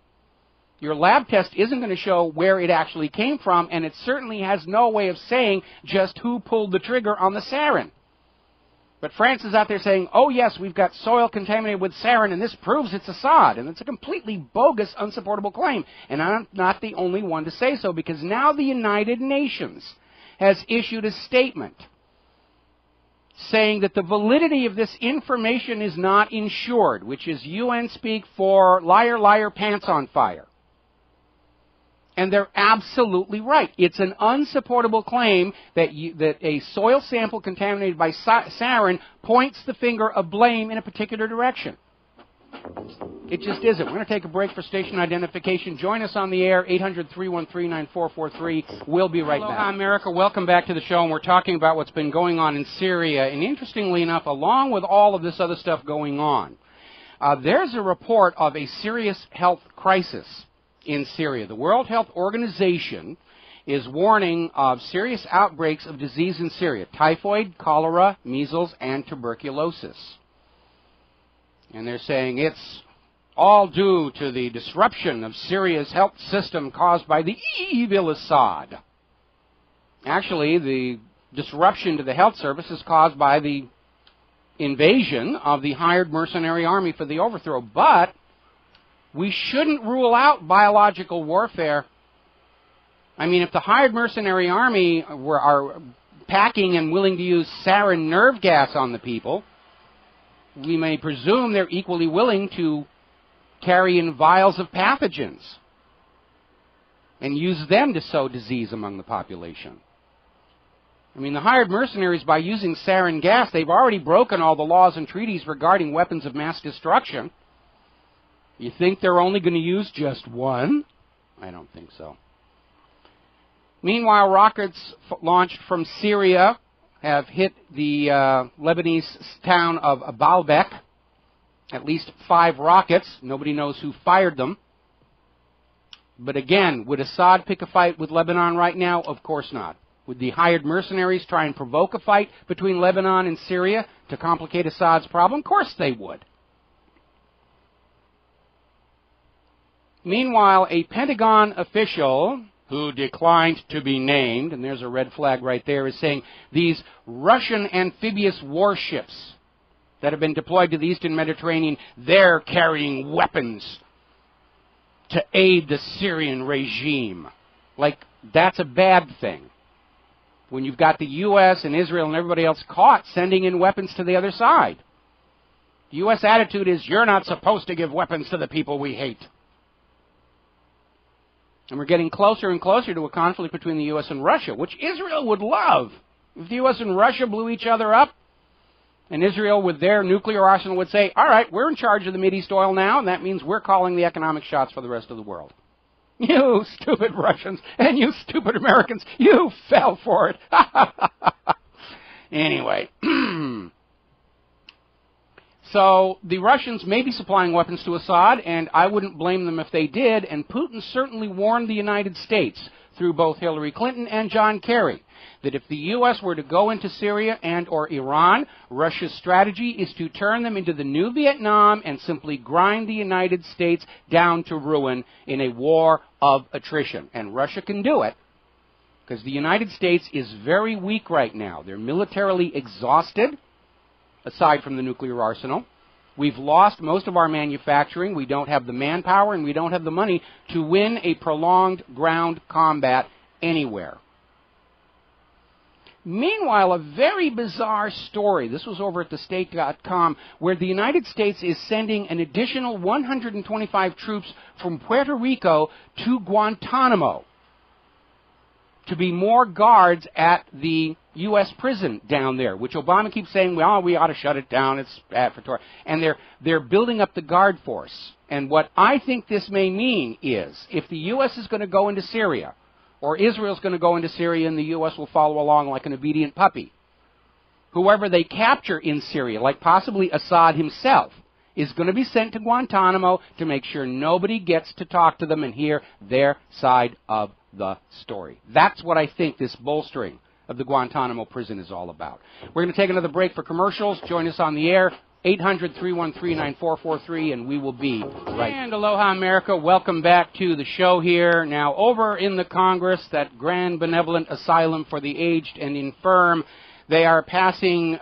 your lab test isn't going to show where it actually came from, and it certainly has no way of saying just who pulled the trigger on the sarin. But France is out there saying, oh yes, we've got soil contaminated with sarin, and this proves it's Assad. And it's a completely bogus, unsupportable claim. And I'm not the only one to say so, because now the United Nations has issued a statement saying that the validity of this information is not ensured, which is UN speak for liar, liar, pants on fire. And they're absolutely right. It's an unsupportable claim that a soil sample contaminated by sarin points the finger of blame in a particular direction. It just isn't. We're going to take a break for station identification. Join us on the air, 800-313-9443. We'll be right back. Hello, America. Welcome back to the show, and we're talking about what's been going on in Syria. And interestingly enough, along with all of this other stuff going on, there's a report of a serious health crisis in Syria. The World Health Organization is warning of serious outbreaks of disease in Syria: typhoid, cholera, measles, and tuberculosis. And they're saying it's all due to the disruption of Syria's health system caused by the evil Assad. Actually, the disruption to the health service is caused by the invasion of the hired mercenary army for the overthrow. But we shouldn't rule out biological warfare. I mean, if the hired mercenary army are packing and willing to use sarin nerve gas on the people, we may presume they're equally willing to carry in vials of pathogens and use them to sow disease among the population. I mean, the hired mercenaries, by using sarin gas, they've already broken all the laws and treaties regarding weapons of mass destruction. You think they're only going to use just one? I don't think so. Meanwhile, rockets launched from Syria have hit the Lebanese town of Baalbek. At least 5 rockets. Nobody knows who fired them. But again, would Assad pick a fight with Lebanon right now? Of course not. Would the hired mercenaries try and provoke a fight between Lebanon and Syria to complicate Assad's problem? Of course they would. Meanwhile, a Pentagon official who declined to be named, and there's a red flag right there, is saying these Russian amphibious warships that have been deployed to the Eastern Mediterranean, they're carrying weapons to aid the Syrian regime. Like, that's a bad thing. When you've got the U.S. and Israel and everybody else caught sending in weapons to the other side. The U.S. attitude is, you're not supposed to give weapons to the people we hate. And we're getting closer and closer to a conflict between the U.S. and Russia, which Israel would love. If the U.S. and Russia blew each other up, And Israel, with their nuclear arsenal, would say, all right, we're in charge of the Mideast oil now, and that means we're calling the economic shots for the rest of the world. You stupid Russians and you stupid Americans, you fell for it. Anyway, so the Russians may be supplying weapons to Assad, and I wouldn't blame them if they did, and Putin certainly warned the United States through both Hillary Clinton and John Kerry that if the U.S. were to go into Syria and or Iran, Russia's strategy is to turn them into the new Vietnam and simply grind the United States down to ruin in a war of attrition. And Russia can do it because the United States is very weak right now. They're militarily exhausted, aside from the nuclear arsenal. We've lost most of our manufacturing. We don't have the manpower and we don't have the money to win a prolonged ground combat anywhere. Meanwhile, a very bizarre story, this was over at thestate.com, where the United States is sending an additional 125 troops from Puerto Rico to Guantanamo to be more guards at the U.S. prison down there, which Obama keeps saying, well, we ought to shut it down, it's bad for tourists. And they're building up the guard force. And what I think this may mean is, if the U.S. is going to go into Syria, or Israel's going to go into Syria and the U.S. will follow along like an obedient puppy, whoever they capture in Syria, like possibly Assad himself, is going to be sent to Guantanamo to make sure nobody gets to talk to them and hear their side of the story. That's what I think this bolstering of the Guantanamo prison is all about. We're going to take another break for commercials. Join us on the air, 800-313-9443, and we will be right. And aloha, America. Welcome back to the show here. Now, over in the Congress, that grand benevolent asylum for the aged and infirm, they are passing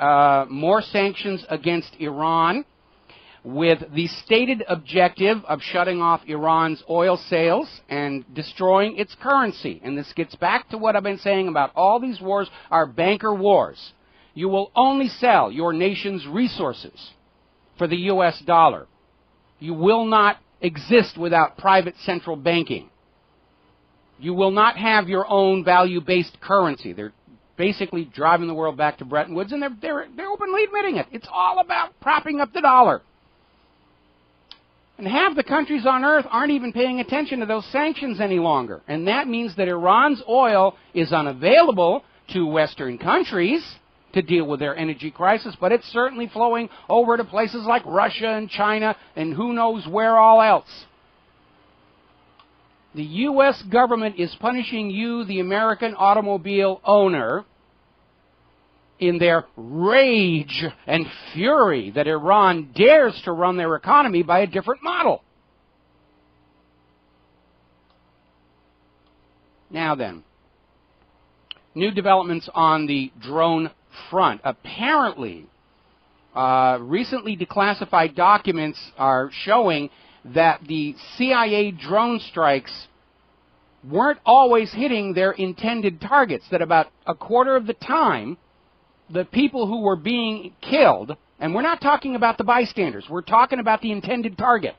more sanctions against Iran, with the stated objective of shutting off Iran's oil sales and destroying its currency. And this gets back to what I've been saying about all these wars are banker wars. You will only sell your nation's resources for the U.S. dollar. You will not exist without private central banking. You will not have your own value-based currency. They're basically driving the world back to Bretton Woods, and they're openly admitting it. It's all about propping up the dollar. And half the countries on earth aren't even paying attention to those sanctions any longer. And that means that Iran's oil is unavailable to Western countries to deal with their energy crisis, but it's certainly flowing over to places like Russia and China and who knows where all else. The U.S. government is punishing you, the American automobile owner, in their rage and fury that Iran dares to run their economy by a different model. Now then, new developments on the drone front. Apparently, recently declassified documents are showing that the CIA drone strikes weren't always hitting their intended targets, that about a quarter of the time, the people who were being killed, and we're not talking about the bystanders, we're talking about the intended target,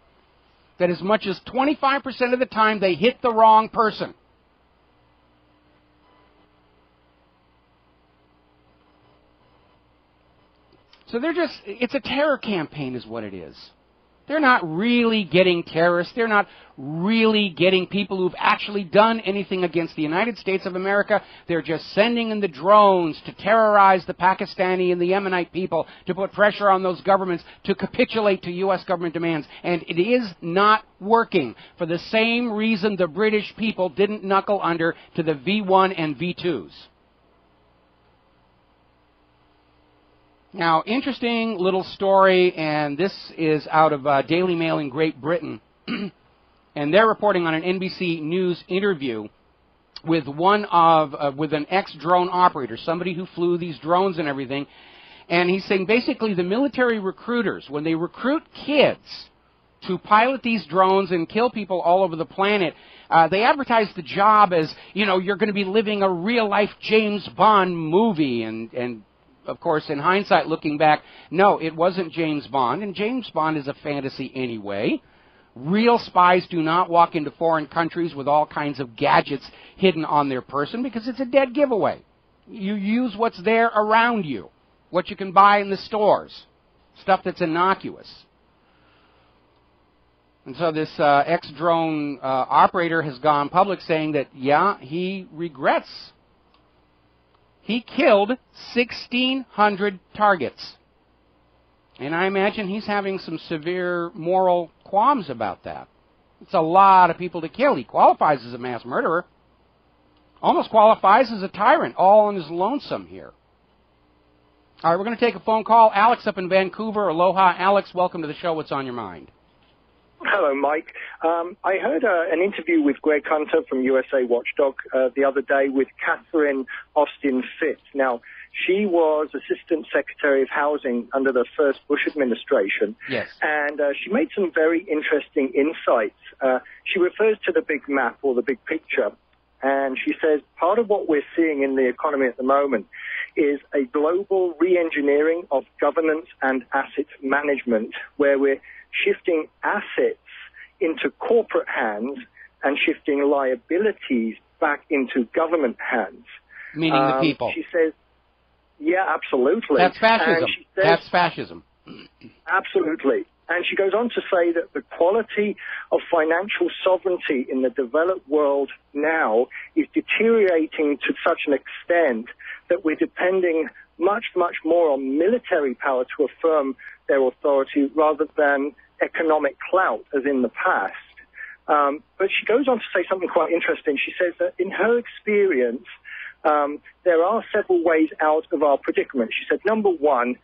that as much as 25% of the time they hit the wrong person. So it's a terror campaign is what it is. They're not really getting terrorists. They're not really getting people who've actually done anything against the United States of America. They're just sending in the drones to terrorize the Pakistani and the Yemenite people, to put pressure on those governments to capitulate to U.S. government demands. And it is not working for the same reason the British people didn't knuckle under to the V1 and V2s. Now, interesting little story, and this is out of Daily Mail in Great Britain, and they're reporting on an NBC News interview with with an ex-drone operator, somebody who flew these drones and everything, and he's saying basically the military recruiters, when they recruit kids to pilot these drones and kill people all over the planet, they advertise the job as, you know, you're going to be living a real-life James Bond movie, and of course, in hindsight, looking back, no, it wasn't James Bond, and James Bond is a fantasy anyway. Real spies do not walk into foreign countries with all kinds of gadgets hidden on their person because it's a dead giveaway. You use what's there around you. what you can buy in the stores, stuff that's innocuous. And so this ex-drone operator has gone public saying that, yeah, he regrets. He killed 1,600 targets. And I imagine he's having some severe moral qualms about that. It's a lot of people to kill. He qualifies as a mass murderer. Almost qualifies as a tyrant, all on his lonesome here. All right, we're going to take a phone call. Alex up in Vancouver. Aloha, Alex. Welcome to the show. What's on your mind? Hello, Mike. I heard an interview with Greg Hunter from USA Watchdog the other day with Catherine Austin Fitts. Now, she was Assistant Secretary of Housing under the first Bush administration. Yes. And she made some very interesting insights. She refers to the big map or the big picture. And she says part of what we're seeing in the economy at the moment is a global re-engineering of governance and asset management, where we're shifting assets into corporate hands and shifting liabilities back into government hands. Meaning the people. She says, yeah, absolutely. That's fascism. And she says, that's fascism. Absolutely. And she goes on to say that the quality of financial sovereignty in the developed world now is deteriorating to such an extent that we're depending much, much more on military power to affirm their authority rather than economic clout as in the past. But she goes on to say something quite interesting. She says that in her experience, there are several ways out of our predicament. She said, number one,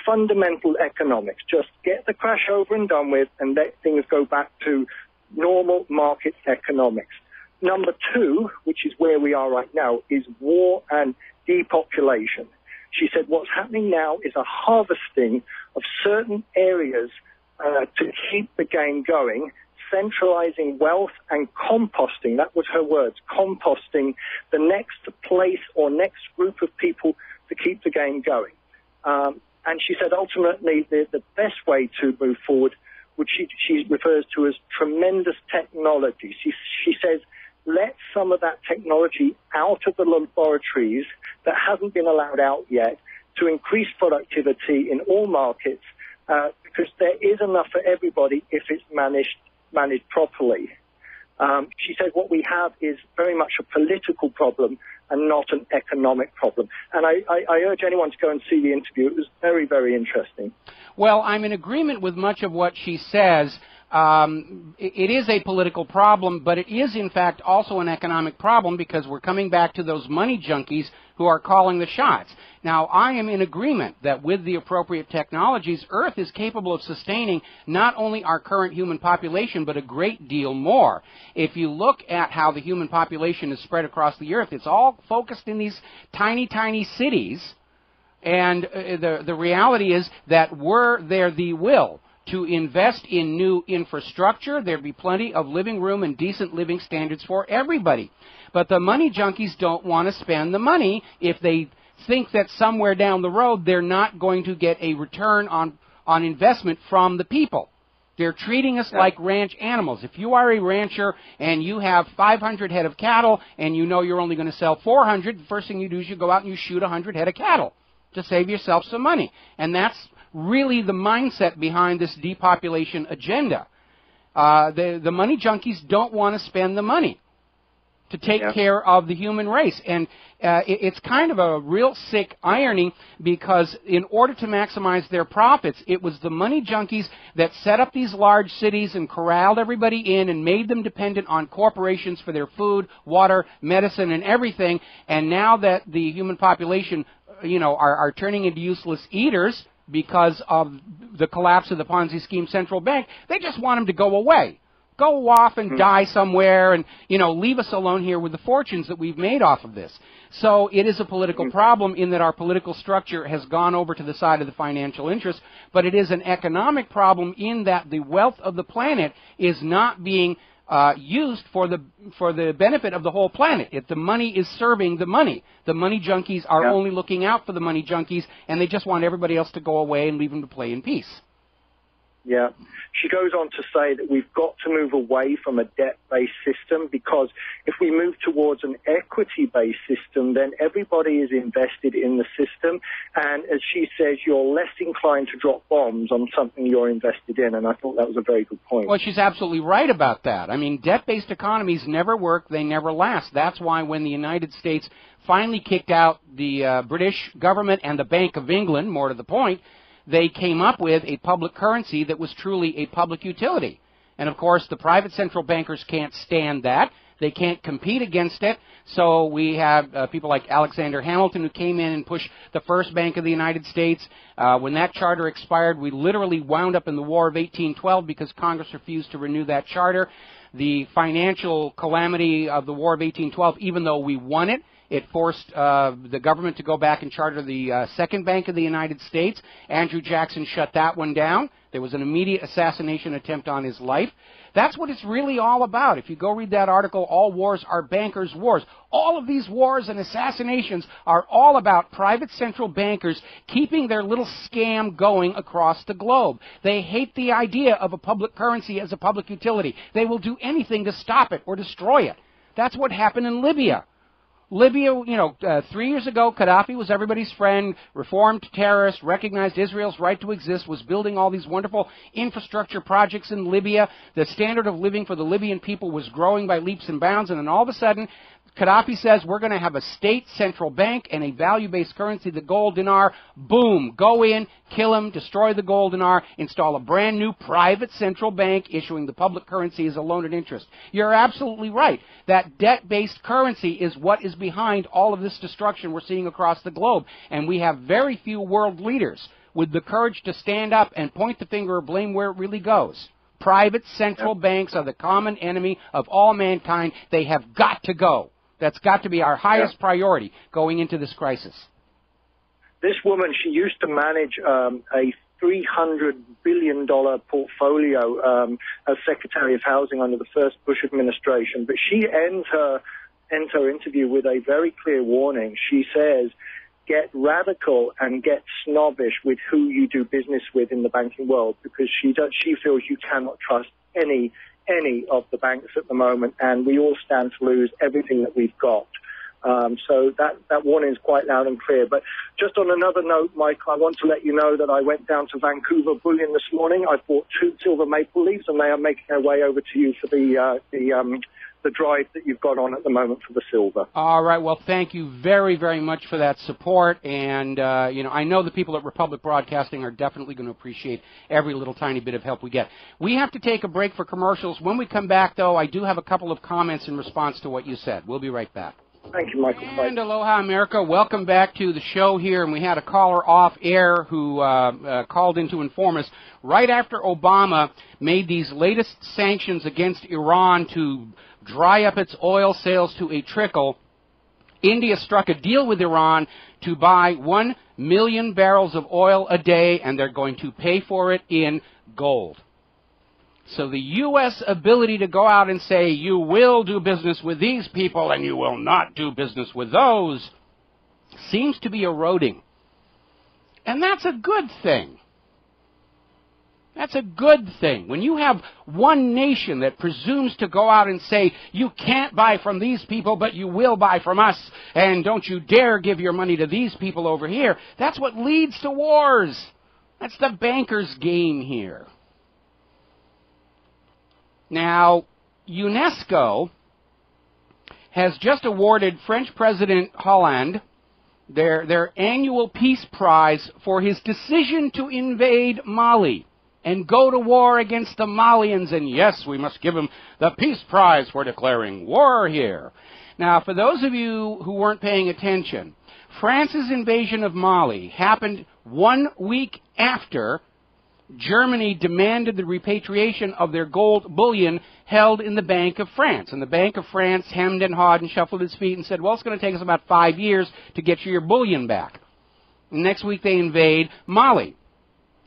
fundamental economics. Just get the crash over and done with and let things go back to normal market economics. Number two, which is where we are right now, is war and depopulation. She said what's happening now is a harvesting of certain areas to keep the game going, centralizing wealth and composting, that was her words, composting the next place or next group of people to keep the game going. And she said ultimately the best way to move forward, which she refers to as tremendous technology. She says, let some of that technology out of the laboratories that hasn't been allowed out yet to increase productivity in all markets, because there is enough for everybody if it's managed properly. She said what we have is very much a political problem and not an economic problem. And I urge anyone to go and see the interview. It was very, very interesting. Well, I'm in agreement with much of what she says. It is a political problem, but it is, in fact, also an economic problem because we're coming back to those money junkies who are calling the shots. Now, I am in agreement that with the appropriate technologies, Earth is capable of sustaining not only our current human population, but a great deal more. If you look at how the human population is spread across the Earth, it's all focused in these tiny, tiny cities. And the reality is that were there the will to invest in new infrastructure, there'd be plenty of living room and decent living standards for everybody. But the money junkies don't want to spend the money if they think that somewhere down the road they're not going to get a return on investment from the people. They're treating us like ranch animals. If you are a rancher and you have 500 head of cattle and you know you're only going to sell 400, the first thing you do is you go out and you shoot 100 head of cattle to save yourself some money. And that's really the mindset behind this depopulation agenda. The money junkies don't want to spend the money to take care of the human race. And it's kind of a real sick irony because in order to maximize their profits, it was the money junkies that set up these large cities and corralled everybody in and made them dependent on corporations for their food, water, medicine, and everything. And now that the human population, are turning into useless eaters because of the collapse of the Ponzi scheme central bank, they just want them to go away. Go off and die somewhere and, leave us alone here with the fortunes that we've made off of this. So it is a political problem in that our political structure has gone over to the side of the financial interest, but it is an economic problem in that the wealth of the planet is not being used for the benefit of the whole planet. If the money is serving the money junkies are only looking out for the money junkies, and they just want everybody else to go away and leave them to play in peace. Yeah. She goes on to say that we've got to move away from a debt-based system, because if we move towards an equity-based system, then everybody is invested in the system. And as she says, you're less inclined to drop bombs on something you're invested in. And I thought that was a very good point. Well, she's absolutely right about that. I mean, debt-based economies never work. They never last. That's why when the United States finally kicked out the British government and the Bank of England, more to the point, they came up with a public currency that was truly a public utility. And, of course, the private central bankers can't stand that. They can't compete against it. So we have people like Alexander Hamilton, who came in and pushed the first Bank of the United States. When that charter expired, we literally wound up in the War of 1812 because Congress refused to renew that charter. The financial calamity of the War of 1812, even though we won it, it forced the government to go back and charter the Second Bank of the United States. Andrew Jackson shut that one down. There was an immediate assassination attempt on his life. That's what it's really all about. If you go read that article, All Wars Are Bankers' Wars. All of these wars and assassinations are all about private central bankers keeping their little scam going across the globe. They hate the idea of a public currency as a public utility. They will do anything to stop it or destroy it. That's what happened in Libya. Libya, 3 years ago, Gaddafi was everybody's friend, reformed terrorist, recognized Israel's right to exist, was building all these wonderful infrastructure projects in Libya. The standard of living for the Libyan people was growing by leaps and bounds, and then all of a sudden, Gaddafi says we're going to have a state central bank and a value-based currency, the gold dinar. Boom. Go in, kill them, destroy the gold dinar, install a brand new private central bank issuing the public currency as a loan and interest. You're absolutely right. That debt-based currency is what is behind all of this destruction we're seeing across the globe. And we have very few world leaders with the courage to stand up and point the finger or blame where it really goes. Private central banks are the common enemy of all mankind. They have got to go. That's got to be our highest priority going into this crisis. This woman, she used to manage a $300 billion portfolio as Secretary of Housing under the first Bush administration. But she ends her interview with a very clear warning. She says, get radical and get snobbish with who you do business with in the banking world, because she feels you cannot trust any of the banks at the moment, and we all stand to lose everything that we've got. So that warning is quite loud and clear. But just on another note, Mike, I want to let you know that I went down to Vancouver Bullion this morning. I bought 2 silver maple leaves, and they are making their way over to you for the drive that you've got on at the moment for the silver. All right. Well, thank you very, very much for that support. And, I know the people at Republic Broadcasting are definitely going to appreciate every little tiny bit of help we get. We have to take a break for commercials. When we come back, though, I do have a couple of comments in response to what you said. We'll be right back. Thank you, Michael. And aloha, America. Welcome back to the show here. And we had a caller off air who called in to inform us right after Obama made these latest sanctions against Iran to dry up its oil sales to a trickle. India struck a deal with Iran to buy 1 million barrels of oil a day, and they're going to pay for it in gold. So the U.S. ability to go out and say, you will do business with these people and you will not do business with those, seems to be eroding. And that's a good thing. That's a good thing. When you have one nation that presumes to go out and say, you can't buy from these people, but you will buy from us, and don't you dare give your money to these people over here, that's what leads to wars. That's the banker's game here. Now, UNESCO has just awarded French President Hollande their annual peace prize for his decision to invade Mali and go to war against the Malians. And yes, we must give him the peace prize for declaring war here. Now, for those of you who weren't paying attention, France's invasion of Mali happened 1 week after Germany demanded the repatriation of their gold bullion held in the Bank of France. And the Bank of France hemmed and hawed and shuffled its feet and said, well, it's going to take us about 5 years to get your bullion back. And next week they invade Mali.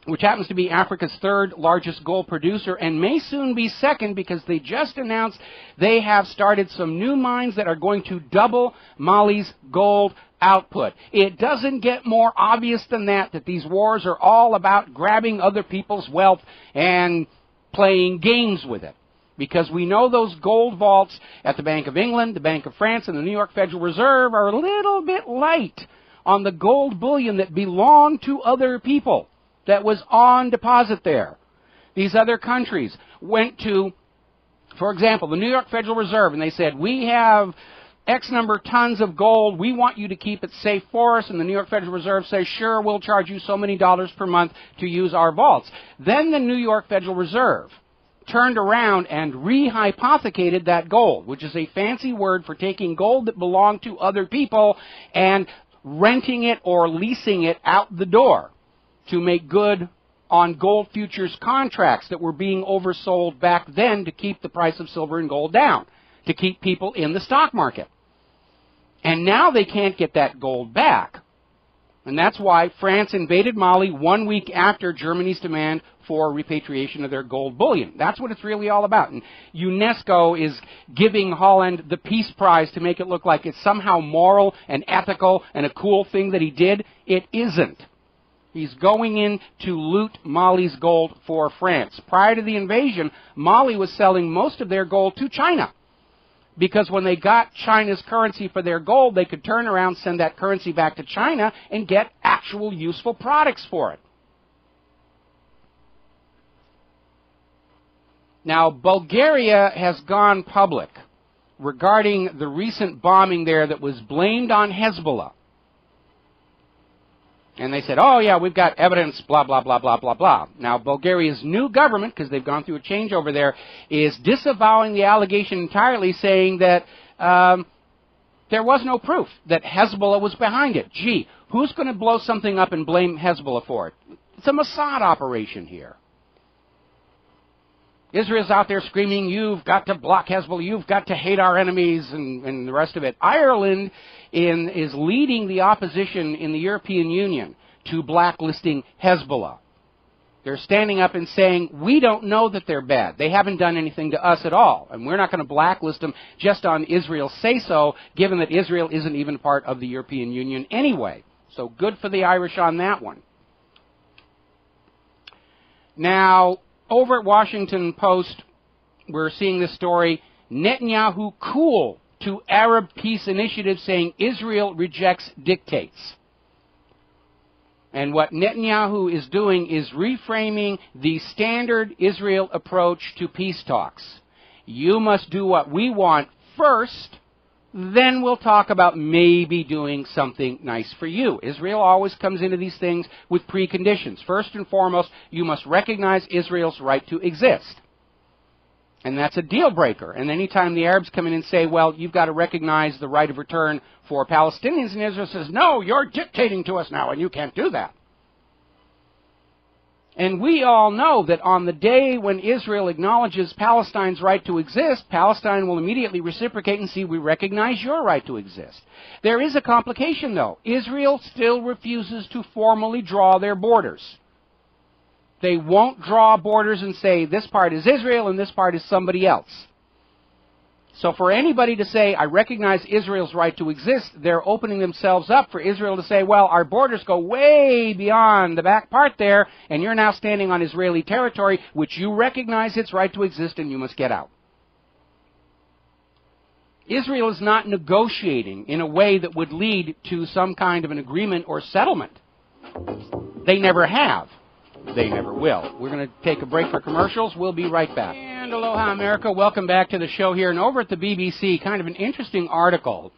which happens to be Africa's third largest gold producer and may soon be second because they just announced they have started some new mines that are going to double Mali's gold output. It doesn't get more obvious than that these wars are all about grabbing other people's wealth and playing games with it. Because we know those gold vaults at the Bank of England, the Bank of France, and the New York Federal Reserve are a little bit light on the gold bullion that belonged to other people, that was on deposit there. These other countries went to, for example, the New York Federal Reserve, and they said, we have X number of tons of gold, we want you to keep it safe for us, and the New York Federal Reserve says, sure, we'll charge you so many dollars per month to use our vaults. Then the New York Federal Reserve turned around and rehypothecated that gold, which is a fancy word for taking gold that belonged to other people and renting it or leasing it out the door to make good on gold futures contracts that were being oversold back then to keep the price of silver and gold down, to keep people in the stock market. And now they can't get that gold back. And that's why France invaded Mali 1 week after Germany's demand for repatriation of their gold bullion. That's what it's really all about. And UNESCO is giving Holland the Peace Prize to make it look like it's somehow moral and ethical and a cool thing that he did. It isn't. He's going in to loot Mali's gold for France. Prior to the invasion, Mali was selling most of their gold to China, because when they got China's currency for their gold, they could turn around, send that currency back to China, and get actual useful products for it. Now, Bulgaria has gone public regarding the recent bombing there that was blamed on Hezbollah. And they said, oh, yeah, we've got evidence, blah, blah, blah, blah, blah, blah. Now, Bulgaria's new government, because they've gone through a changeover there, is disavowing the allegation entirely, saying that there was no proof that Hezbollah was behind it. Gee, who's going to blow something up and blame Hezbollah for it? It's a Mossad operation here. Israel's out there screaming, you've got to block Hezbollah, you've got to hate our enemies, and the rest of it. Ireland is leading the opposition in the European Union to blacklisting Hezbollah. They're standing up and saying, we don't know that they're bad. They haven't done anything to us at all, and we're not going to blacklist them just on Israel's say-so, given that Israel isn't even part of the European Union anyway. So good for the Irish on that one. Now, over at Washington Post, we're seeing this story, Netanyahu cool to Arab peace initiative saying Israel rejects dictates. And what Netanyahu is doing is reframing the standard Israel approach to peace talks. You must do what we want first, then we'll talk about maybe doing something nice for you. Israel always comes into these things with preconditions. First and foremost, you must recognize Israel's right to exist. And that's a deal breaker. And anytime the Arabs come in and say, well, you've got to recognize the right of return for Palestinians, and Israel says, no, you're dictating to us now, and you can't do that. And we all know that on the day when Israel acknowledges Palestine's right to exist, Palestine will immediately reciprocate and say, we recognize your right to exist. There is a complication, though. Israel still refuses to formally draw their borders. They won't draw borders and say, this part is Israel and this part is somebody else. So for anybody to say, I recognize Israel's right to exist, they're opening themselves up for Israel to say, well, our borders go way beyond the back part there, and you're now standing on Israeli territory, which you recognize its right to exist, and you must get out. Israel is not negotiating in a way that would lead to some kind of an agreement or settlement. They never have. They never will. We're going to take a break for commercials. We'll be right back. And aloha, America. Welcome back to the show here. And over at the BBC, kind of an interesting article.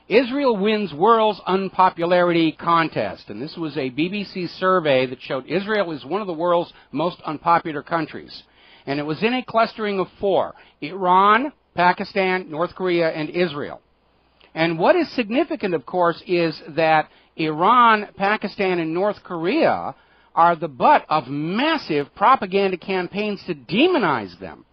Israel wins world's unpopularity contest. And this was a BBC survey that showed Israel is one of the world's most unpopular countries. And it was in a clustering of 4. Iran, Pakistan, North Korea, and Israel. And what is significant, of course, is that Iran, Pakistan, and North Korea are the butt of massive propaganda campaigns to demonize them.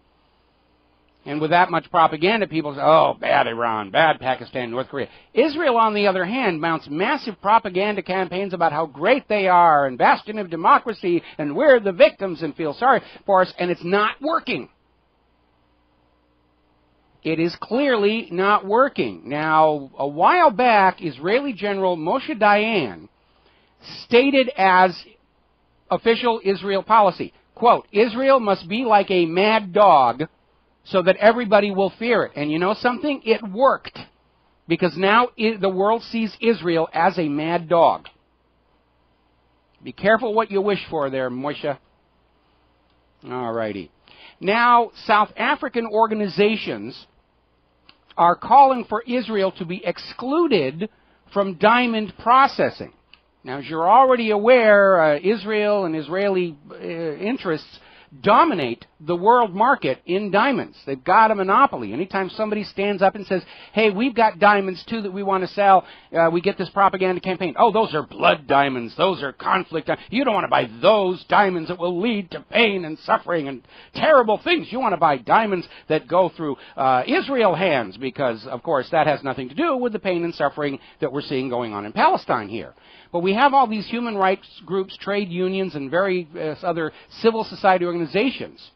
And with that much propaganda, people say, oh, bad Iran, bad Pakistan, North Korea. Israel, on the other hand, mounts massive propaganda campaigns about how great they are and bastion of democracy and we're the victims and feel sorry for us, and it's not working. It is clearly not working. Now, a while back, Israeli General Moshe Dayan stated as official Israel policy, quote, Israel must be like a mad dog so that everybody will fear it. And you know something? It worked. Because now the world sees Israel as a mad dog. Be careful what you wish for there, Moshe. All righty. Now, South African organizations are calling for Israel to be excluded from diamond processing. Now, as you're already aware, Israel and Israeli interests dominate the world market in diamonds. They've got a monopoly. Anytime somebody stands up and says, hey, we've got diamonds too that we want to sell, we get this propaganda campaign. Oh, those are blood diamonds. Those are conflict diamonds. You don't want to buy those diamonds that will lead to pain and suffering and terrible things. You want to buy diamonds that go through Israel hands because, of course, that has nothing to do with the pain and suffering that we're seeing going on in Palestine here. But we have all these human rights groups, trade unions, and various other civil society organizations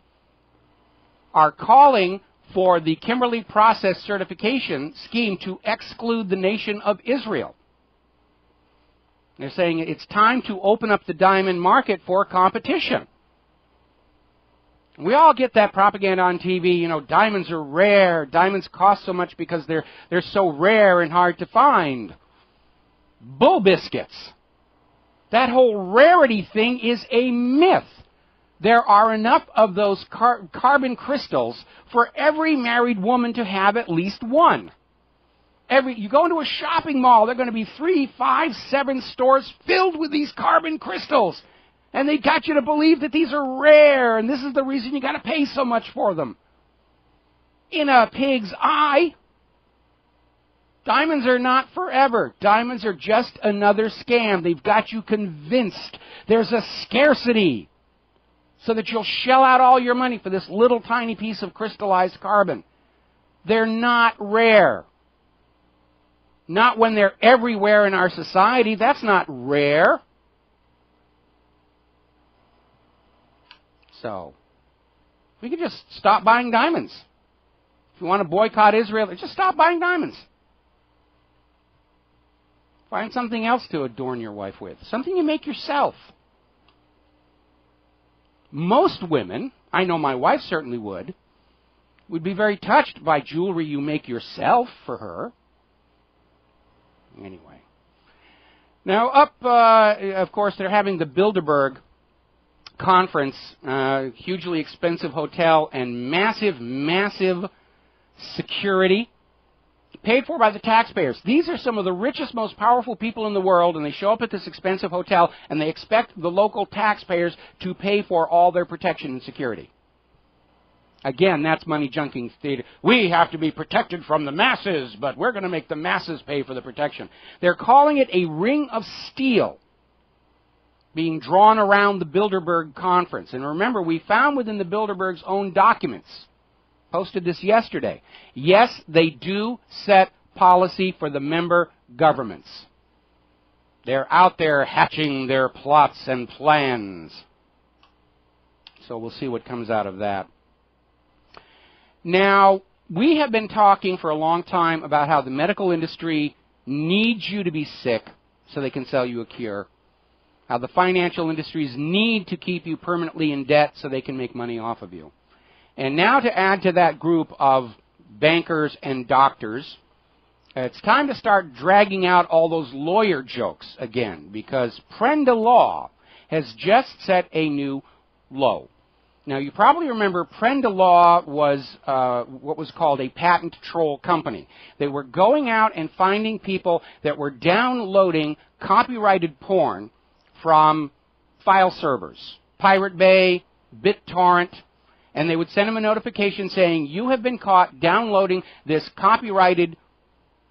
are calling for the Kimberley Process Certification Scheme to exclude the nation of Israel. They're saying it's time to open up the diamond market for competition. We all get that propaganda on TV, you know, diamonds are rare, diamonds cost so much because they're so rare and hard to find. Bull biscuits. That whole rarity thing is a myth. There are enough of those carbon crystals for every married woman to have at least one. You go into a shopping mall, there are going to be 3, 5, 7 stores filled with these carbon crystals. And they got you to believe that these are rare, and this is the reason you got to pay so much for them. In a pig's eye. Diamonds are not forever. Diamonds are just another scam. They've got you convinced there's a scarcity so that you'll shell out all your money for this little tiny piece of crystallized carbon. They're not rare. Not when they're everywhere in our society. That's not rare. So, we could just stop buying diamonds. If you want to boycott Israel, just stop buying diamonds. Find something else to adorn your wife with. Something you make yourself. Most women, I know my wife certainly would be very touched by jewelry you make yourself for her. Anyway. Now, of course, they're having the Bilderberg conference, hugely expensive hotel, and massive, massive security. Paid for by the taxpayers. These are some of the richest, most powerful people in the world, and they show up at this expensive hotel, and they expect the local taxpayers to pay for all their protection and security. Again, that's money junking theater. We have to be protected from the masses, but we're going to make the masses pay for the protection. They're calling it a ring of steel being drawn around the Bilderberg conference. And remember, we found within the Bilderberg's own documents, posted this yesterday. Yes, they do set policy for the member governments. They're out there hatching their plots and plans. So we'll see what comes out of that. Now, we have been talking for a long time about how the medical industry needs you to be sick so they can sell you a cure. How the financial industries need to keep you permanently in debt so they can make money off of you. And now to add to that group of bankers and doctors, it's time to start dragging out all those lawyer jokes again, because Prenda Law has just set a new low. Now, you probably remember Prenda Law was what was called a patent troll company. They were going out and finding people that were downloading copyrighted porn from file servers, Pirate Bay, BitTorrent, and they would send them a notification saying, you have been caught downloading this copyrighted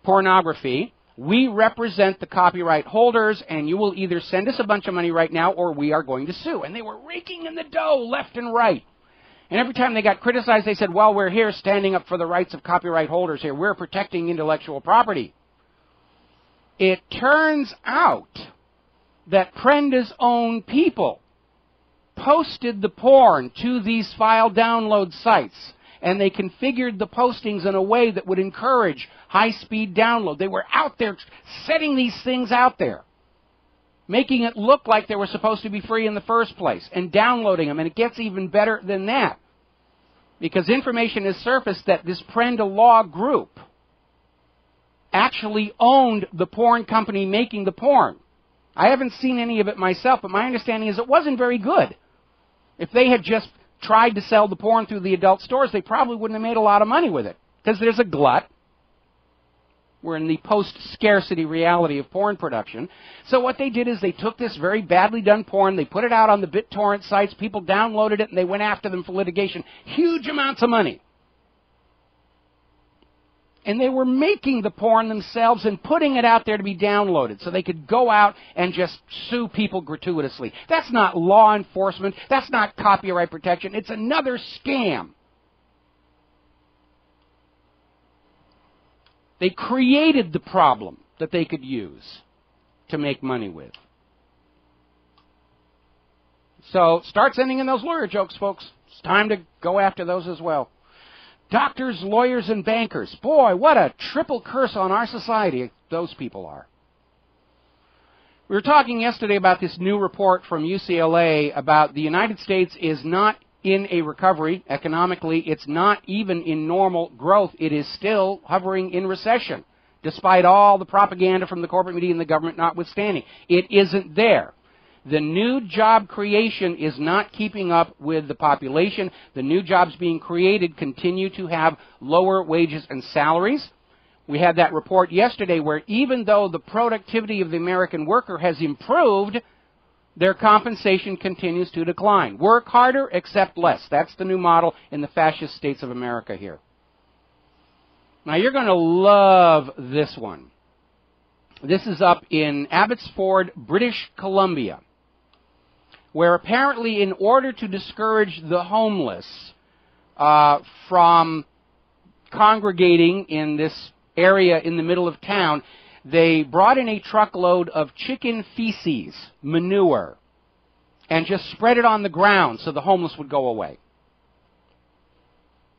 pornography. We represent the copyright holders, and you will either send us a bunch of money right now or we are going to sue. And they were raking in the dough left and right. And every time they got criticized, they said, well, we're here standing up for the rights of copyright holders here. We're protecting intellectual property. It turns out that Prenda's own people posted the porn to these file download sites, and they configured the postings in a way that would encourage high-speed download. They were out there setting these things out there, making it look like they were supposed to be free in the first place, and downloading them. And it gets even better than that, because information has surfaced that this Prenda Law group actually owned the porn company making the porn. I haven't seen any of it myself, but my understanding is it wasn't very good. If they had just tried to sell the porn through the adult stores, they probably wouldn't have made a lot of money with it, because there's a glut. We're in the post-scarcity reality of porn production. So what they did is they took this very badly done porn, they put it out on the BitTorrent sites, people downloaded it, and they went after them for litigation. Huge amounts of money. And they were making the porn themselves and putting it out there to be downloaded so they could go out and just sue people gratuitously. That's not law enforcement. That's not copyright protection. It's another scam. They created the problem that they could use to make money with. So start sending in those lawyer jokes, folks. It's time to go after those as well. Doctors, lawyers, and bankers. Boy, what a triple curse on our society those people are. We were talking yesterday about this new report from UCLA about the United States is not in a recovery economically. It's not even in normal growth. It is still hovering in recession, despite all the propaganda from the corporate media and the government notwithstanding. It isn't there. The new job creation is not keeping up with the population. The new jobs being created continue to have lower wages and salaries. We had that report yesterday where even though the productivity of the American worker has improved, their compensation continues to decline. Work harder, accept less. That's the new model in the fascist states of America here. Now you're going to love this one. This is up in Abbotsford, British Columbia, where apparently in order to discourage the homeless from congregating in this area in the middle of town, they brought in a truckload of chicken feces, manure, and just spread it on the ground so the homeless would go away.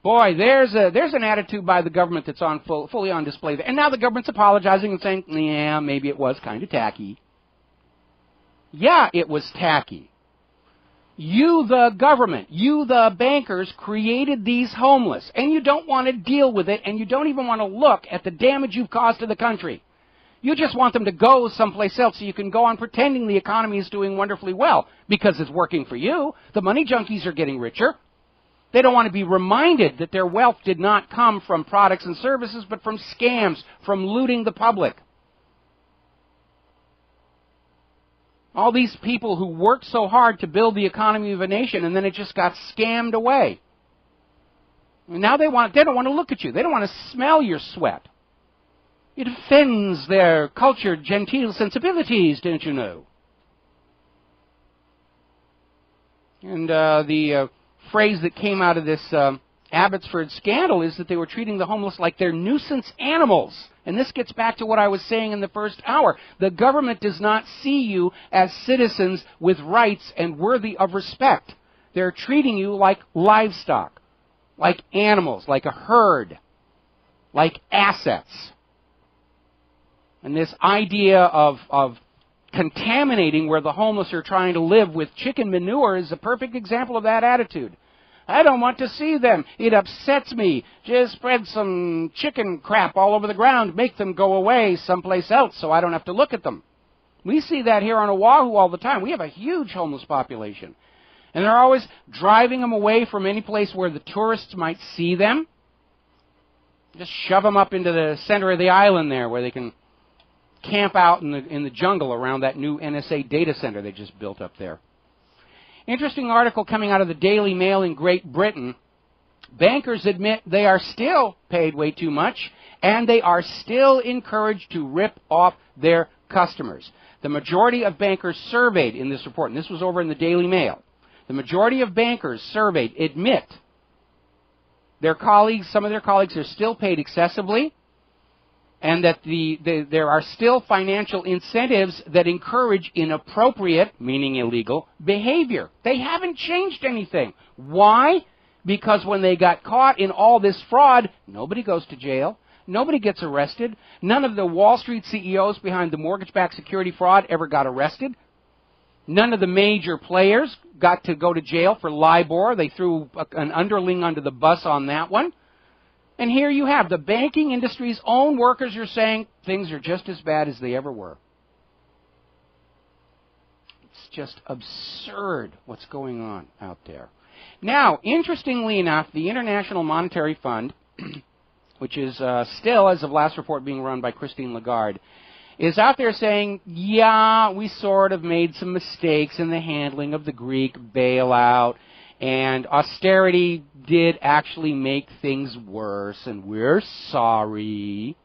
Boy, there's an attitude by the government that's fully on display there. And now the government's apologizing and saying, yeah, maybe it was kind of tacky. Yeah, it was tacky. You, the government, you, the bankers, created these homeless, and you don't want to deal with it, and you don't even want to look at the damage you've caused to the country. You just want them to go someplace else so you can go on pretending the economy is doing wonderfully well, because it's working for you. The money junkies are getting richer. They don't want to be reminded that their wealth did not come from products and services, but from scams, from looting the public. All these people who worked so hard to build the economy of a nation, and then it just got scammed away. And now they don't want to look at you. They don't want to smell your sweat. It offends their cultured, genteel sensibilities, don't you know? And the phrase that came out of this Abbotsford scandal is that they were treating the homeless like they're nuisance animals. And this gets back to what I was saying in the first hour. The government does not see you as citizens with rights and worthy of respect. They're treating you like livestock, like animals, like a herd, like assets. And this idea of contaminating where the homeless are trying to live with chicken manure is a perfect example of that attitude. I don't want to see them. It upsets me. Just spread some chicken crap all over the ground. Make them go away someplace else so I don't have to look at them. We see that here on Oahu all the time. We have a huge homeless population. And they're always driving them away from any place where the tourists might see them. Just shove them up into the center of the island there where they can camp out in the jungle around that new NSA data center they just built up there. Interesting article coming out of the Daily Mail in Great Britain. Bankers admit they are still paid way too much, and they are still encouraged to rip off their customers. The majority of bankers surveyed in this report, and this was over in the Daily Mail, The majority of bankers surveyed admit their colleagues, some of their colleagues are still paid excessively, and that there are still financial incentives that encourage inappropriate, meaning illegal, behavior. They haven't changed anything. Why? Because when they got caught in all this fraud, nobody goes to jail. Nobody gets arrested. None of the Wall Street CEOs behind the mortgage-backed security fraud ever got arrested. None of the major players got to go to jail for LIBOR. They threw an underling under the bus on that one. And here you have the banking industry's own workers are saying things are just as bad as they ever were. It's just absurd what's going on out there. Now, interestingly enough, the International Monetary Fund, which is still, as of last report, being run by Christine Lagarde, is out there saying, yeah, we sort of made some mistakes in the handling of the Greek bailout, and austerity did actually make things worse, and we're sorry.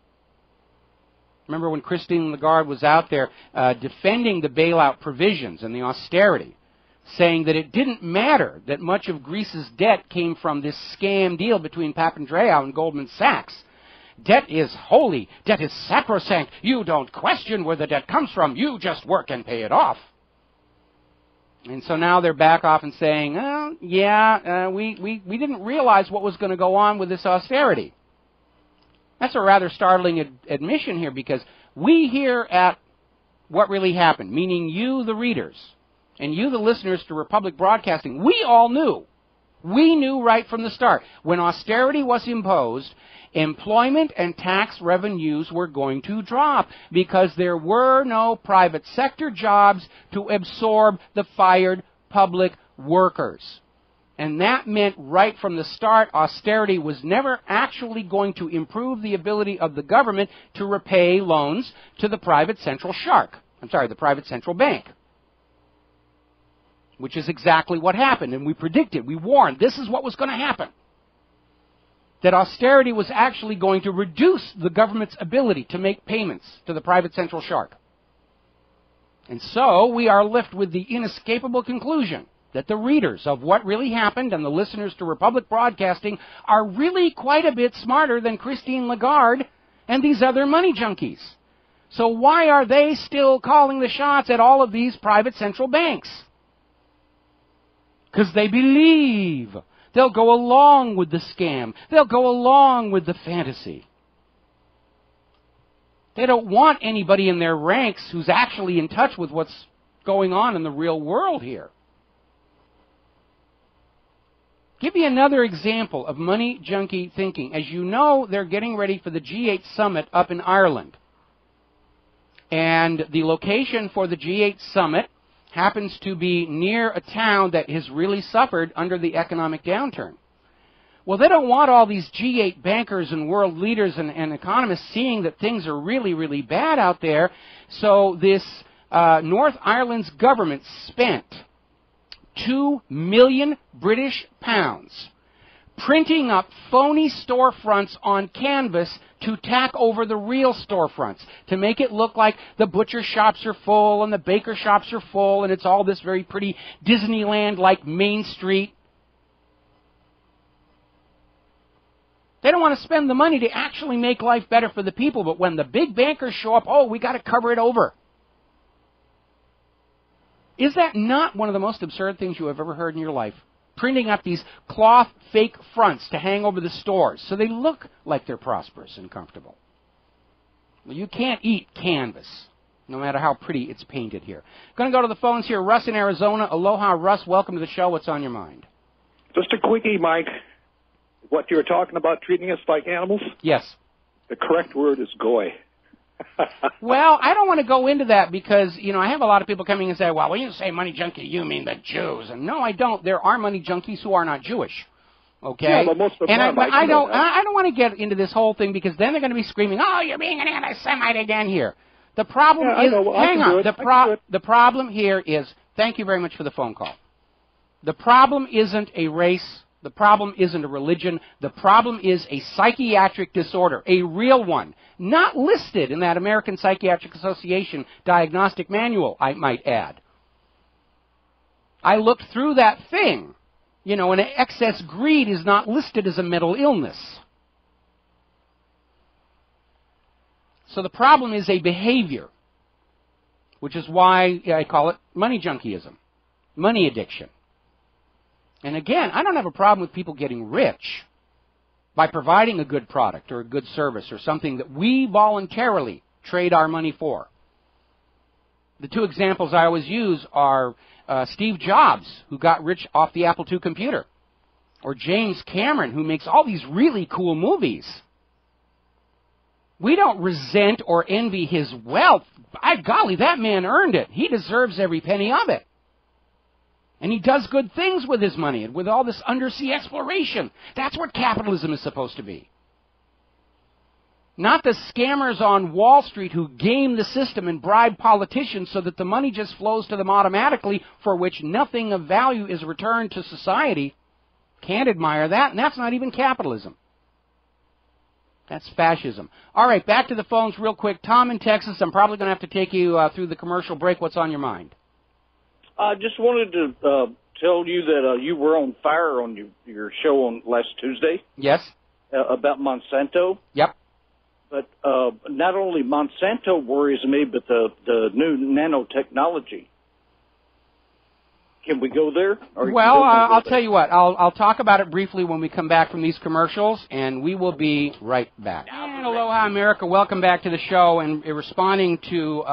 Remember when Christine Lagarde was out there defending the bailout provisions and the austerity, saying that it didn't matter that much of Greece's debt came from this scam deal between Papandreou and Goldman Sachs. Debt is holy. Debt is sacrosanct. You don't question where the debt comes from. You just work and pay it off. And so now they're back off and saying, oh, yeah, we didn't realize what was going to go on with this austerity. That's a rather startling admission here, because we here at What Really Happened, meaning you, the readers, and you, the listeners to Republic Broadcasting, we all knew. We knew right from the start. When austerity was imposed, employment and tax revenues were going to drop because there were no private sector jobs to absorb the fired public workers. And that meant right from the start, austerity was never actually going to improve the ability of the government to repay loans to the private central the private central bank. Which is exactly what happened, and we predicted, we warned, this is what was going to happen. That austerity was actually going to reduce the government's ability to make payments to the private central shark. And so we are left with the inescapable conclusion that the readers of What Really Happened and the listeners to Republic Broadcasting are really quite a bit smarter than Christine Lagarde and these other money junkies. So why are they still calling the shots at all of these private central banks? Because they believe they'll go along with the scam. They'll go along with the fantasy. They don't want anybody in their ranks who's actually in touch with what's going on in the real world here. Give you another example of money junkie thinking. As you know, they're getting ready for the G8 summit up in Ireland. And the location for the G8 summit happens to be near a town that has really suffered under the economic downturn. Well, they don't want all these G8 bankers and world leaders and economists seeing that things are really, really bad out there. So this North Ireland's government spent £2 million British pounds printing up phony storefronts on canvas to tack over the real storefronts, to make it look like the butcher shops are full and the baker shops are full and it's all this very pretty Disneyland-like Main Street. They don't want to spend the money to actually make life better for the people, but when the big bankers show up, oh, we got to cover it over. Is that not one of the most absurd things you have ever heard in your life? Printing up these cloth fake fronts to hang over the stores so they look like they're prosperous and comfortable. Well, you can't eat canvas, no matter how pretty it's painted here. Going to go to the phones here. Russ in Arizona. Aloha, Russ. Welcome to the show. What's on your mind? Just a quickie, Mike. What you were talking about treating us like animals? Yes. The correct word is goy. Well, I don't want to go into that because, you know, I have a lot of people coming and say, well, when you say money junkie, you mean the Jews. And no, I don't. There are money junkies who are not Jewish. Okay? Yeah, but most of them and I don't want to get into this whole thing because then they're going to be screaming, oh, you're being an anti-Semite again here. The problem is, hang on, the problem here is, thank you very much for the phone call. The problem isn't a race. The problem isn't a religion. The problem is a psychiatric disorder, a real one, not listed in that American Psychiatric Association diagnostic manual, I might add. I looked through that thing. You know, and excess greed is not listed as a mental illness. So the problem is a behavior, which is why I call it money junkyism, money addiction. And again, I don't have a problem with people getting rich by providing a good product or a good service or something that we voluntarily trade our money for. The two examples I always use are Steve Jobs, who got rich off the Apple II computer, or James Cameron, who makes all these really cool movies. We don't resent or envy his wealth. By golly, that man earned it. He deserves every penny of it. And he does good things with his money and with all this undersea exploration. That's what capitalism is supposed to be. Not the scammers on Wall Street who game the system and bribe politicians so that the money just flows to them automatically, for which nothing of value is returned to society. Can't admire that, and that's not even capitalism. That's fascism. All right, back to the phones real quick. Tom in Texas, I'm probably going to have to take you through the commercial break. What's on your mind? I just wanted to tell you that you were on fire on your show on last Tuesday. Yes. About Monsanto. Yep. But not only Monsanto worries me, but the new nanotechnology. Can we go there? Well, I'll tell you what. I'll talk about it briefly when we come back from these commercials, and we will be right back. And aloha, America. Welcome back to the show. And responding to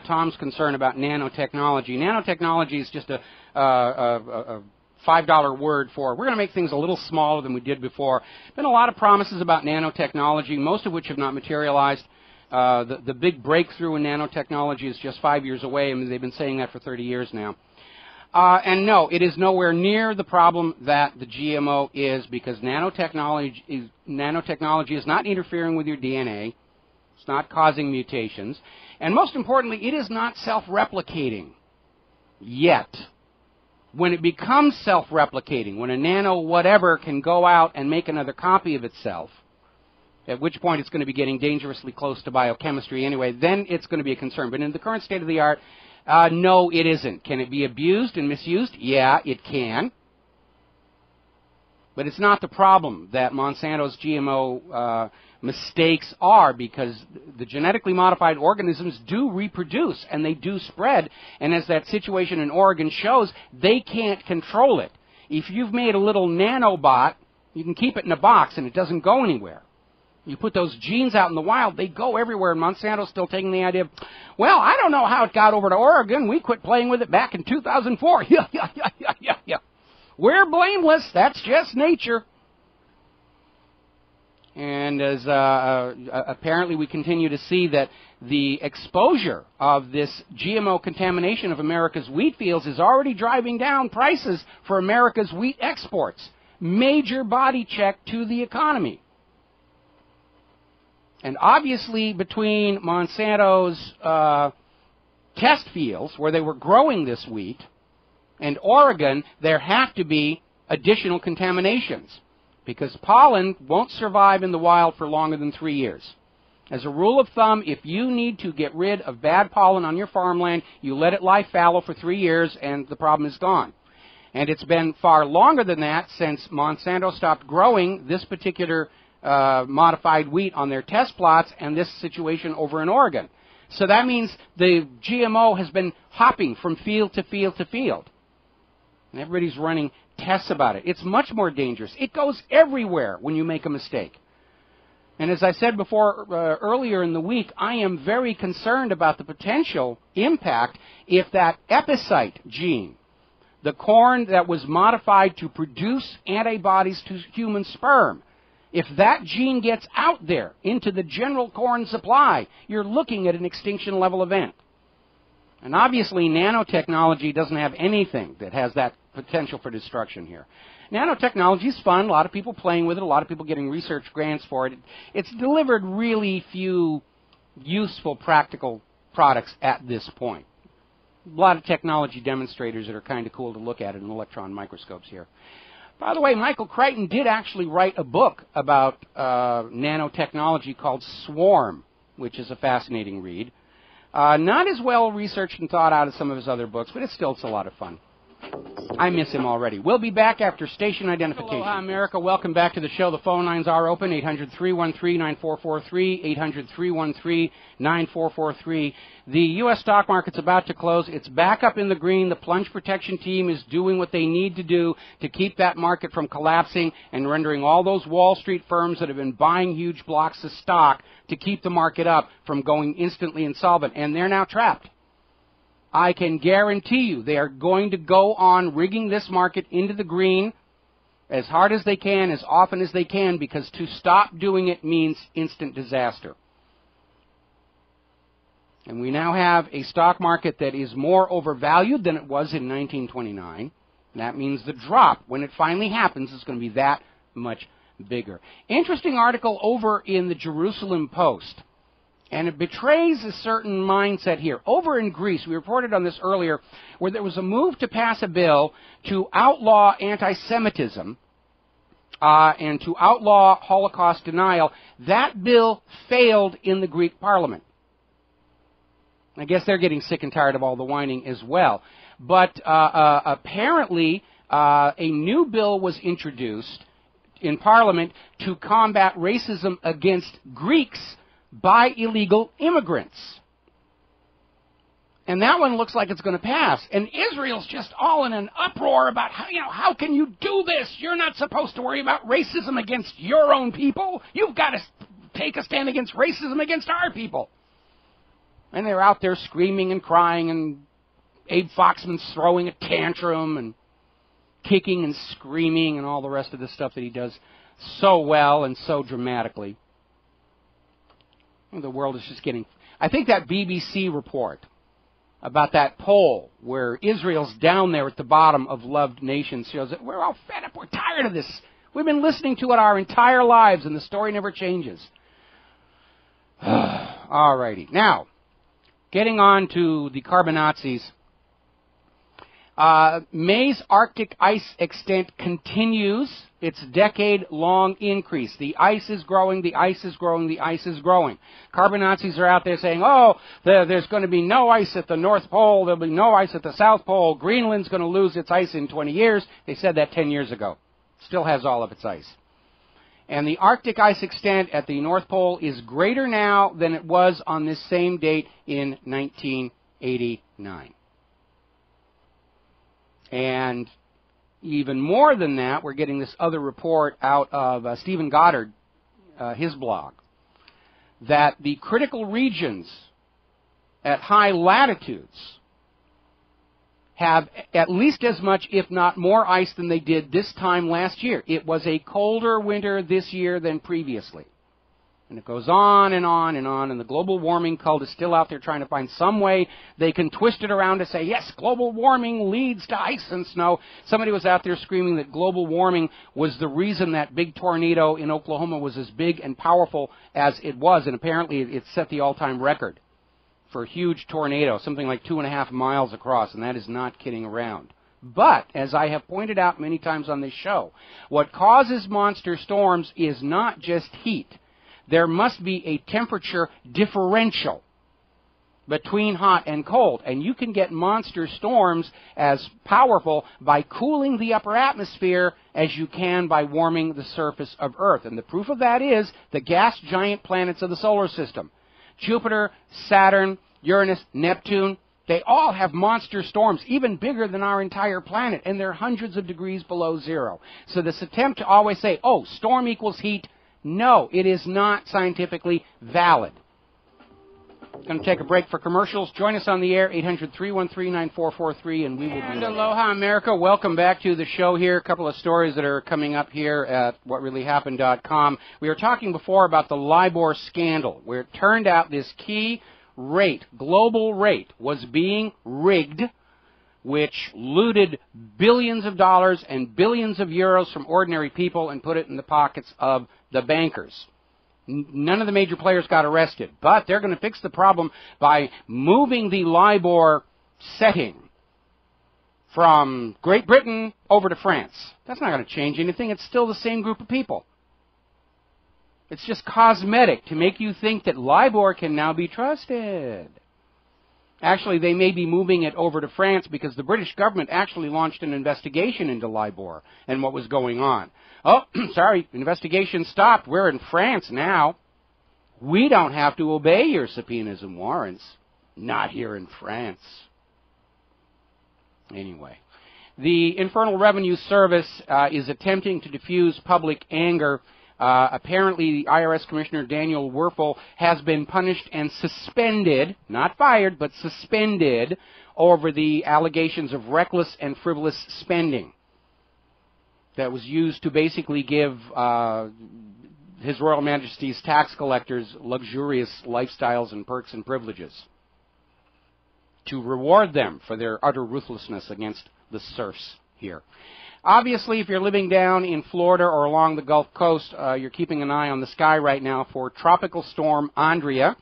Tom's concern about nanotechnology. Nanotechnology is just a $5 word for, we're going to make things a little smaller than we did before. Been a lot of promises about nanotechnology, most of which have not materialized. The big breakthrough in nanotechnology is just 5 years away. I mean, they've been saying that for 30 years now. And no, it is nowhere near the problem that the GMO is, because nanotechnology is not interfering with your DNA. It's not causing mutations. And most importantly, it is not self-replicating yet. When it becomes self-replicating, when a nano whatever can go out and make another copy of itself, at which point it's going to be getting dangerously close to biochemistry anyway, then it's going to be a concern. But in the current state of the art, no, it isn't. Can it be abused and misused? Yeah, it can. But it's not the problem that Monsanto's GMO mistakes are, because the genetically modified organisms do reproduce and they do spread. And as that situation in Oregon shows, they can't control it. If you've made a little nanobot, you can keep it in a box and it doesn't go anywhere. You put those genes out in the wild, they go everywhere, and Monsanto's still taking the idea of, well, I don't know how it got over to Oregon. We quit playing with it back in 2004. Yeah. We're blameless. That's just nature. And as apparently we continue to see that the exposure of this GMO contamination of America's wheat fields is already driving down prices for America's wheat exports. Major body check to the economy. And obviously between Monsanto's test fields, where they were growing this wheat, and Oregon, there have to be additional contaminations, because pollen won't survive in the wild for longer than 3 years. As a rule of thumb, if you need to get rid of bad pollen on your farmland, you let it lie fallow for 3 years and the problem is gone. And it's been far longer than that since Monsanto stopped growing this particular modified wheat on their test plots, and this situation over in Oregon. So that means the GMO has been hopping from field to field to field. And everybody's running tests about it. It's much more dangerous. It goes everywhere when you make a mistake. And as I said before earlier in the week, I am very concerned about the potential impact if that epicite gene, the corn that was modified to produce antibodies to human sperm, if that gene gets out there into the general corn supply, you're looking at an extinction level event. And obviously nanotechnology doesn't have anything that has that potential for destruction here. Nanotechnology is fun, a lot of people playing with it, a lot of people getting research grants for it. It's delivered really few useful practical products at this point. A lot of technology demonstrators that are kind of cool to look at in electron microscopes here. By the way, Michael Crichton did actually write a book about nanotechnology called Swarm, which is a fascinating read. Not as well researched and thought out as some of his other books, but it's a lot of fun. I miss him already. We'll be back after station identification. Aloha, America. Welcome back to the show. The phone lines are open, 800-313-9443, 800-313-9443. The U.S. stock market's about to close. It's back up in the green. The plunge protection team is doing what they need to do to keep that market from collapsing and rendering all those Wall Street firms that have been buying huge blocks of stock to keep the market up from going instantly insolvent. And they're now trapped. I can guarantee you they are going to go on rigging this market into the green as hard as they can, as often as they can, because to stop doing it means instant disaster. And we now have a stock market that is more overvalued than it was in 1929. That means the drop, when it finally happens, is going to be that much bigger. Interesting article over in the Jerusalem Post. And it betrays a certain mindset here. Over in Greece, we reported on this earlier, where there was a move to pass a bill to outlaw anti-Semitism and to outlaw Holocaust denial. That bill failed in the Greek parliament. I guess they're getting sick and tired of all the whining as well. But apparently, a new bill was introduced in parliament to combat racism against Greeks by illegal immigrants. And that one looks like it's going to pass. And Israel's just all in an uproar about how can you do this? You're not supposed to worry about racism against your own people. You've got to take a stand against racism against our people. And they're out there screaming and crying, and Abe Foxman's throwing a tantrum and kicking and screaming and all the rest of the stuff that he does so well and so dramatically. The world is just getting... I think that BBC report about that poll where Israel's down there at the bottom of loved nations shows that we're all fed up. We're tired of this. We've been listening to it our entire lives, and the story never changes. All righty. Now, getting on to the Carbonazis. May's Arctic ice extent continues its decade-long increase. The ice is growing, the ice is growing, the ice is growing. Carbonazis are out there saying, oh, there's going to be no ice at the North Pole, there'll be no ice at the South Pole, Greenland's going to lose its ice in 20 years. They said that 10 years ago. Still has all of its ice. And the Arctic ice extent at the North Pole is greater now than it was on this same date in 1989. And even more than that, we're getting this other report out of Stephen Goddard, his blog, that the critical regions at high latitudes have at least as much, if not more, ice than they did this time last year. It was a colder winter this year than previously. And it goes on and on and on, and the global warming cult is still out there trying to find some way they can twist it around to say, yes, global warming leads to ice and snow. Somebody was out there screaming that global warming was the reason that big tornado in Oklahoma was as big and powerful as it was, and apparently it set the all-time record for a huge tornado, something like 2.5 miles across, and that is not kidding around. But, as I have pointed out many times on this show, what causes monster storms is not just heat. There must be a temperature differential between hot and cold. And you can get monster storms as powerful by cooling the upper atmosphere as you can by warming the surface of Earth. And the proof of that is the gas giant planets of the solar system. Jupiter, Saturn, Uranus, Neptune, they all have monster storms, even bigger than our entire planet. And they're hundreds of degrees below zero. So this attempt to always say, oh, storm equals heat, no, it is not scientifically valid. Going to take a break for commercials. Join us on the air, 800-313-9443, and we will be right back. Aloha, America. Welcome back to the show here. A couple of stories that are coming up here at whatreallyhappened.com. We were talking before about the LIBOR scandal, where it turned out this key rate, global rate, was being rigged, which looted billions of dollars and billions of euros from ordinary people and put it in the pockets of the bankers. None of the major players got arrested, but they're going to fix the problem by moving the LIBOR setting from Great Britain over to France. That's not going to change anything. It's still the same group of people. It's just cosmetic to make you think that LIBOR can now be trusted. Actually, they may be moving it over to France because the British government actually launched an investigation into LIBOR and what was going on. Oh, sorry, investigation stopped. We're in France now. We don't have to obey your subpoenas and warrants. Not here in France. Anyway, the Internal Revenue Service is attempting to diffuse public anger. Apparently, the IRS Commissioner Daniel Werfel has been punished and suspended, not fired, but suspended, over the allegations of reckless and frivolous spending that was used to basically give His Royal Majesty's tax collectors luxurious lifestyles and perks and privileges to reward them for their utter ruthlessness against the serfs here. Obviously, if you're living down in Florida or along the Gulf Coast, you're keeping an eye on the sky right now for Tropical Storm Andrea.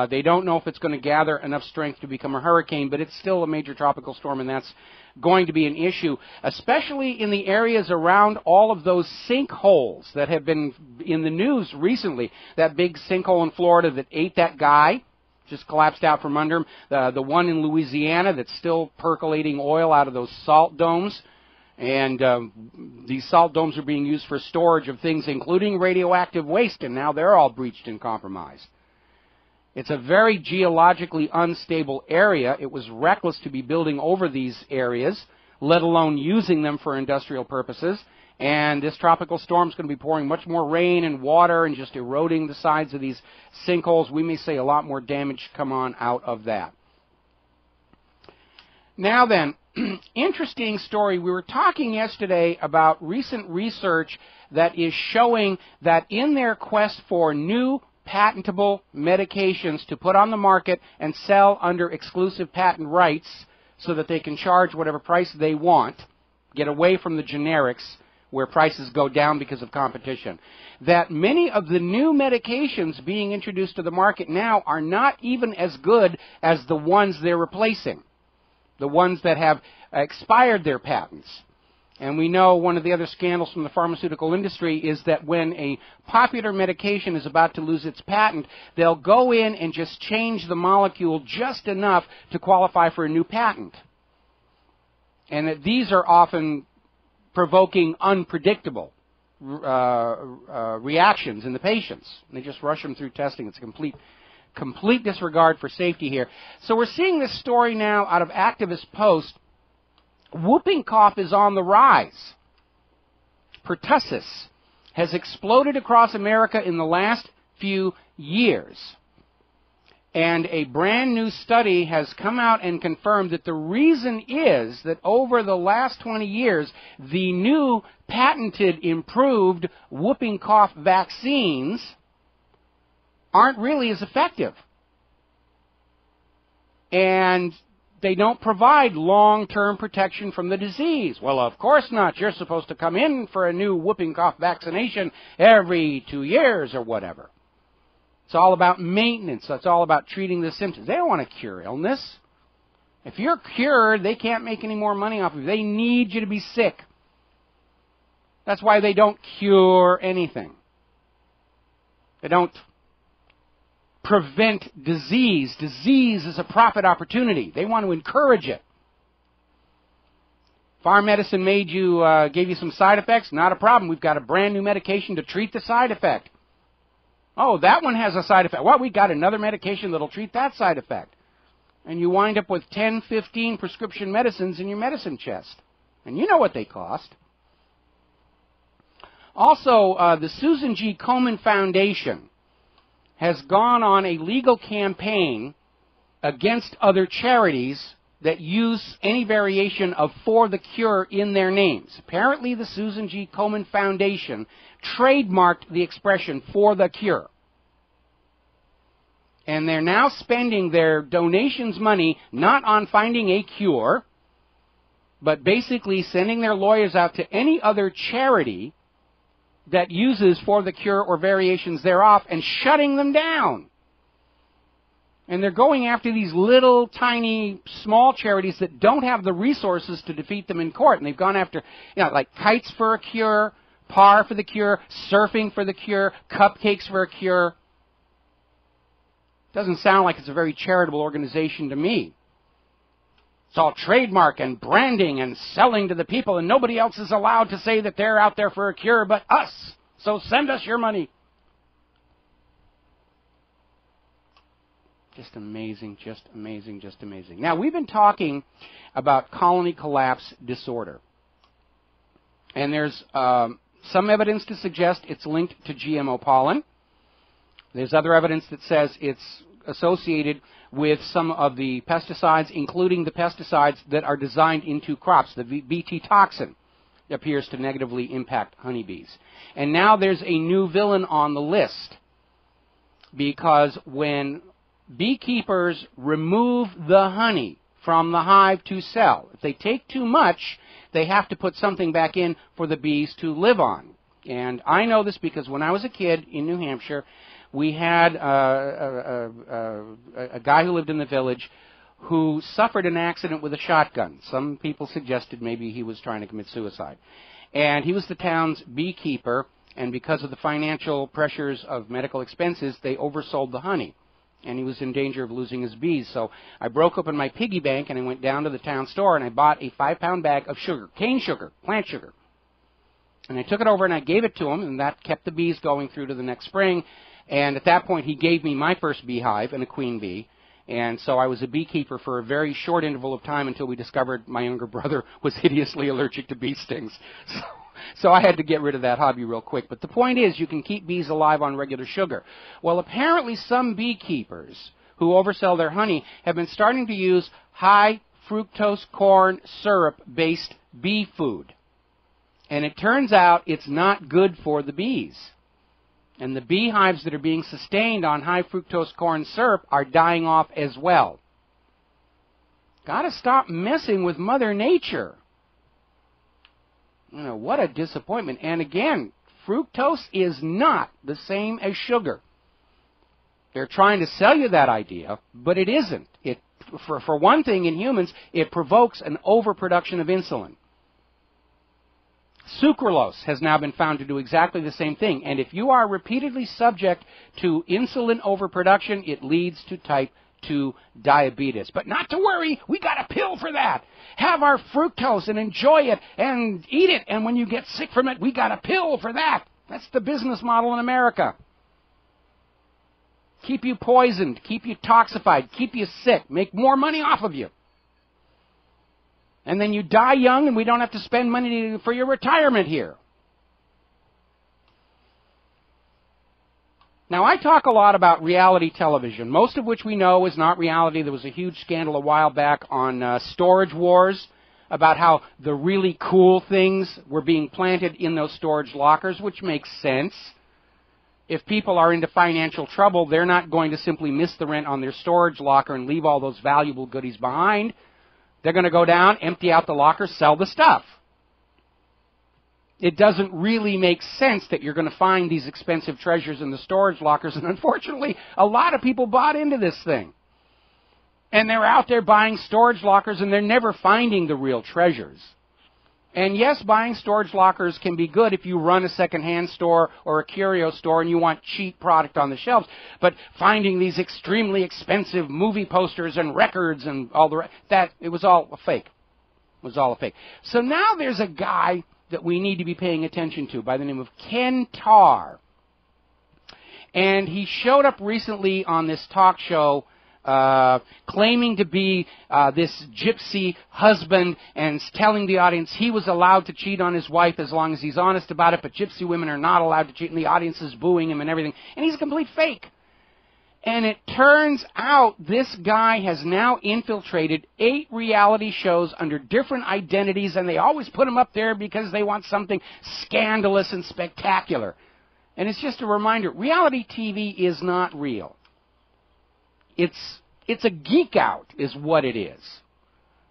They don't know if it's going to gather enough strength to become a hurricane, but it's still a major tropical storm, and that's going to be an issue, especially in the areas around all of those sinkholes that have been in the news recently. That big sinkhole in Florida that ate that guy, just collapsed out from under him. The one in Louisiana that's still percolating oil out of those salt domes. And these salt domes are being used for storage of things, including radioactive waste, and now they're all breached and compromised. It's a very geologically unstable area. It was reckless to be building over these areas, let alone using them for industrial purposes. And this tropical storm is going to be pouring much more rain and water and just eroding the sides of these sinkholes. We may see a lot more damage come on out of that. Now then, interesting story. We were talking yesterday about recent research that is showing that in their quest for new patentable medications to put on the market and sell under exclusive patent rights so that they can charge whatever price they want, get away from the generics where prices go down because of competition, that many of the new medications being introduced to the market now are not even as good as the ones they're replacing, the ones that have expired their patents. And we know one of the other scandals from the pharmaceutical industry is that when a popular medication is about to lose its patent, they'll go in and just change the molecule just enough to qualify for a new patent. And that these are often provoking unpredictable reactions in the patients. They just rush them through testing. It's a complete disregard for safety here. So we're seeing this story now out of Activist Post. Whooping cough is on the rise. Pertussis has exploded across America in the last few years. And a brand new study has come out and confirmed that the reason is that over the last 20 years, the new patented, improved whooping cough vaccines aren't really as effective. And they don't provide long-term protection from the disease. Well, of course not. You're supposed to come in for a new whooping cough vaccination every 2 years or whatever. It's all about maintenance. It's all about treating the symptoms. They don't want to cure illness. If you're cured, they can't make any more money off of you. They need you to be sick. That's why they don't cure anything. They don't prevent disease. Disease is a profit opportunity. They want to encourage it. Farm medicine gave you some side effects? Not a problem. We've got a brand new medication to treat the side effect. Oh, that one has a side effect. Well, we got another medication that'll treat that side effect. And you wind up with 10, 15 prescription medicines in your medicine chest. And you know what they cost. Also, the Susan G. Komen Foundation has gone on a legal campaign against other charities that use any variation of "for the cure" in their names. Apparently, the Susan G. Komen Foundation trademarked the expression "for the cure." And they're now spending their donations money not on finding a cure, but basically sending their lawyers out to any other charity that uses "for the cure" or variations thereof and shutting them down. And they're going after these little, tiny, small charities that don't have the resources to defeat them in court. And they've gone after, like Kites for a Cure, Par for the Cure, Surfing for the Cure, Cupcakes for a Cure. Doesn't sound like it's a very charitable organization to me. It's all trademark and branding and selling to the people, and nobody else is allowed to say that they're out there for a cure but us. So send us your money. Just amazing, just amazing, just amazing. Now, we've been talking about colony collapse disorder. And there's some evidence to suggest it's linked to GMO pollen. There's other evidence that says it's associated with some of the pesticides, including the pesticides that are designed into crops. The Bt toxin appears to negatively impact honeybees. And now there's a new villain on the list, because when beekeepers remove the honey from the hive to sell, if they take too much, they have to put something back in for the bees to live on. And I know this because when I was a kid in New Hampshire, we had a guy who lived in the village who suffered an accident with a shotgun. Some people suggested maybe he was trying to commit suicide. And he was the town's beekeeper, and because of the financial pressures of medical expenses, they oversold the honey. And he was in danger of losing his bees. So I broke open my piggy bank, and I went down to the town store, and I bought a 5-pound bag of sugar, cane sugar, plant sugar. And I took it over, and I gave it to him, and that kept the bees going through to the next spring. And at that point, he gave me my first beehive and a queen bee. And so I was a beekeeper for a very short interval of time until we discovered my younger brother was hideously allergic to bee stings. So I had to get rid of that hobby real quick. But the point is, you can keep bees alive on regular sugar. Well, apparently some beekeepers who oversell their honey have been starting to use high fructose corn syrup-based bee food. And it turns out it's not good for the bees. And the beehives that are being sustained on high fructose corn syrup are dying off as well. Got to stop messing with Mother Nature. You know, what a disappointment. And again, fructose is not the same as sugar. They're trying to sell you that idea, but it isn't. For one thing, in humans, it provokes an overproduction of insulin. Sucralose has now been found to do exactly the same thing. And if you are repeatedly subject to insulin overproduction, it leads to type 2 diabetes. But not to worry, we got a pill for that. Have our fructose and enjoy it and eat it. And when you get sick from it, we got a pill for that. That's the business model in America. Keep you poisoned, keep you toxified, keep you sick, make more money off of you. And then you die young and we don't have to spend money for your retirement here. Now, I talk a lot about reality television, most of which we know is not reality. There was a huge scandal a while back on Storage Wars about how the really cool things were being planted in those storage lockers, which makes sense. If people are into financial trouble, they're not going to simply miss the rent on their storage locker and leave all those valuable goodies behind. They're going to go down, empty out the locker, sell the stuff. It doesn't really make sense that you're going to find these expensive treasures in the storage lockers, and unfortunately, a lot of people bought into this thing. And they're out there buying storage lockers, and they're never finding the real treasures. And yes, buying storage lockers can be good if you run a second-hand store or a curio store and you want cheap product on the shelves. But finding these extremely expensive movie posters and records and all the rest, it was all a fake. It was all a fake. So now there's a guy that we need to be paying attention to by the name of Ken Tarr. And he showed up recently on this talk show claiming to be this gypsy husband and telling the audience he was allowed to cheat on his wife as long as he's honest about it, but gypsy women are not allowed to cheat, and the audience is booing him and everything. And he's a complete fake. And it turns out this guy has now infiltrated 8 reality shows under different identities, and they always put him up there because they want something scandalous and spectacular. And it's just a reminder, reality TV is not real. It's a geek out is what it is.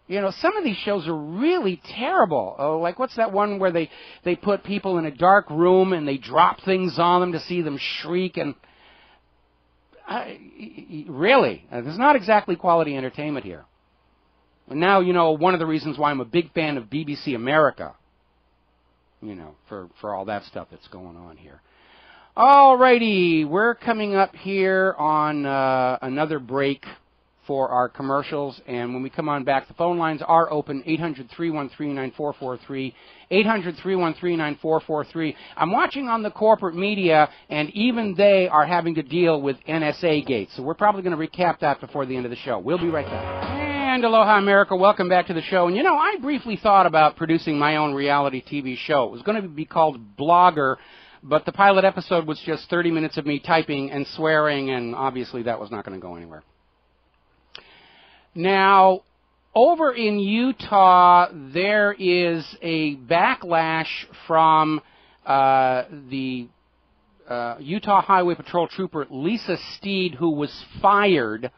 You know, some of these shows are really terrible. Oh, like what's that one where they put people in a dark room and they drop things on them to see them shriek? And really, there's not exactly quality entertainment here. And now, you know, one of the reasons why I'm a big fan of BBC America, you know, for all that stuff that's going on here. Alrighty, we're coming up here on another break for our commercials, and when we come on back, the phone lines are open, 800-313-9443, 800-313-9443. I'm watching on the corporate media, and even they are having to deal with NSA gates, so we're probably going to recap that before the end of the show. We'll be right back. And aloha, America. Welcome back to the show. And, you know, I briefly thought about producing my own reality TV show. It was going to be called Blogger, but the pilot episode was just 30 minutes of me typing and swearing, and obviously that was not going to go anywhere. Now, over in Utah, there is a backlash from the Utah Highway Patrol Trooper Lisa Steed, who was fired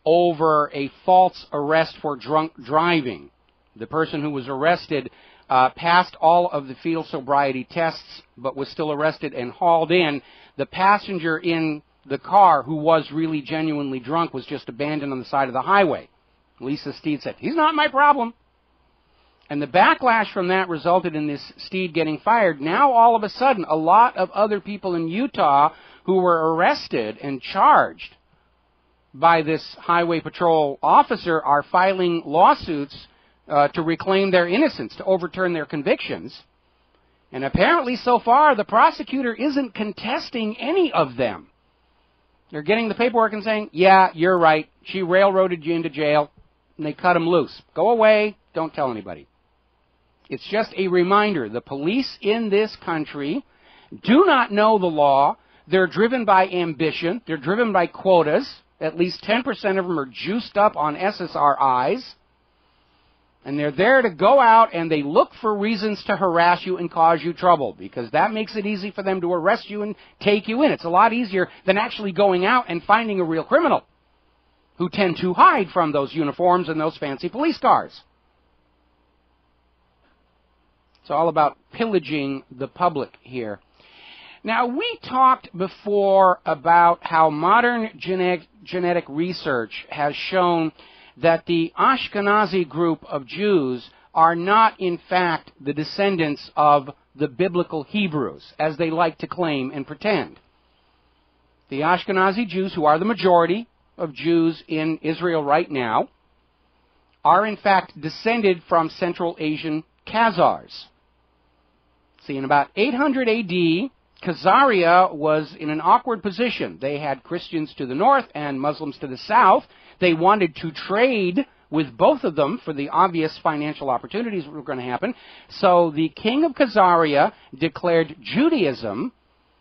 over a false arrest for drunk driving. The person who was arrested passed all of the field sobriety tests, but was still arrested and hauled in. The passenger in the car, who was really genuinely drunk, was just abandoned on the side of the highway. Lisa Steed said, "He's not my problem." And the backlash from that resulted in this Steed getting fired. Now, all of a sudden, a lot of other people in Utah who were arrested and charged by this highway patrol officer are filing lawsuits to reclaim their innocence, to overturn their convictions. And apparently, so far, the prosecutor isn't contesting any of them. They're getting the paperwork and saying, yeah, you're right, she railroaded you into jail, and they cut him loose. Go away, don't tell anybody. It's just a reminder, the police in this country do not know the law. They're driven by ambition. They're driven by quotas. At least 10% of them are juiced up on SSRIs. And they're there to go out and they look for reasons to harass you and cause you trouble, because that makes it easy for them to arrest you and take you in. It's a lot easier than actually going out and finding a real criminal, who tend to hide from those uniforms and those fancy police cars. It's all about pillaging the public here. Now, we talked before about how modern genetic research has shown that the Ashkenazi group of Jews are not, in fact, the descendants of the biblical Hebrews, as they like to claim and pretend. The Ashkenazi Jews, who are the majority of Jews in Israel right now, are in fact descended from Central Asian Khazars. See, in about 800 A.D., Khazaria was in an awkward position. They had Christians to the north and Muslims to the south. They wanted to trade with both of them for the obvious financial opportunities that were going to happen. So the king of Khazaria declared Judaism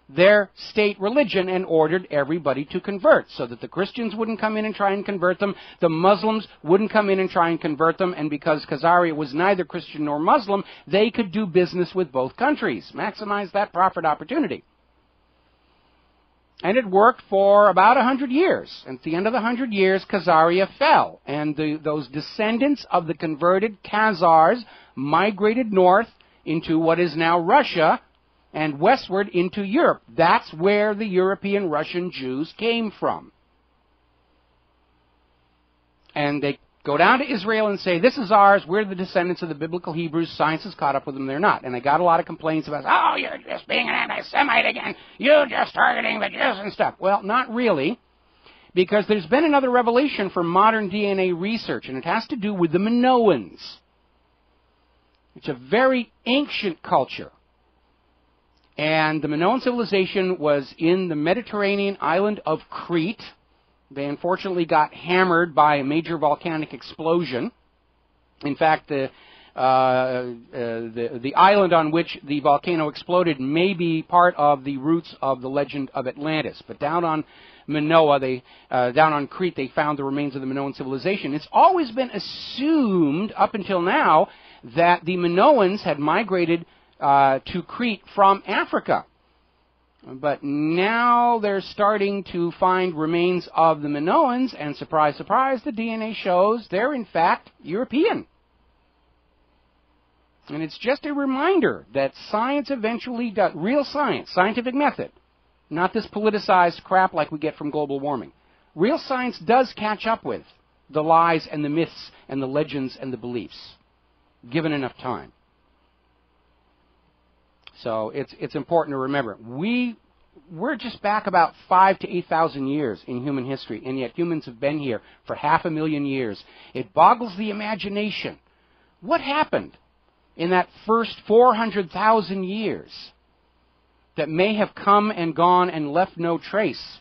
their state religion and ordered everybody to convert, so that the Christians wouldn't come in and try and convert them, the Muslims wouldn't come in and try and convert them, and because Khazaria was neither Christian nor Muslim, they could do business with both countries, maximize that profit opportunity. And it worked for about 100 years. And at the end of the 100 years, Khazaria fell, and those descendants of the converted Khazars migrated north into what is now Russia, and westward into Europe. That's where the European Russian Jews came from. And they go down to Israel and say, this is ours, we're the descendants of the biblical Hebrews, science has caught up with them, they're not. And they got a lot of complaints about, oh, you're just being an anti-Semite again, you're just targeting the Jews and stuff. Well, not really, because there's been another revelation for modern DNA research, and it has to do with the Minoans. It's a very ancient culture. And the Minoan civilization was in the Mediterranean island of Crete. They unfortunately got hammered by a major volcanic explosion. In fact, the island on which the volcano exploded may be part of the roots of the legend of Atlantis. But down on Minoa, down on Crete, they found the remains of the Minoan civilization. It's always been assumed up until now that the Minoans had migrated to Crete from Africa. But now they're starting to find remains of the Minoans, and surprise, surprise, the DNA shows they're in fact European. And it's just a reminder that science eventually does, real science, scientific method, not this politicized crap like we get from global warming. Real science does catch up with the lies and the myths and the legends and the beliefs, given enough time. So it's important to remember. We we're just back about 5,000 to 8,000 years in human history, and yet humans have been here for 500,000 years. It boggles the imagination. What happened in that first 400,000 years that may have come and gone and left no trace?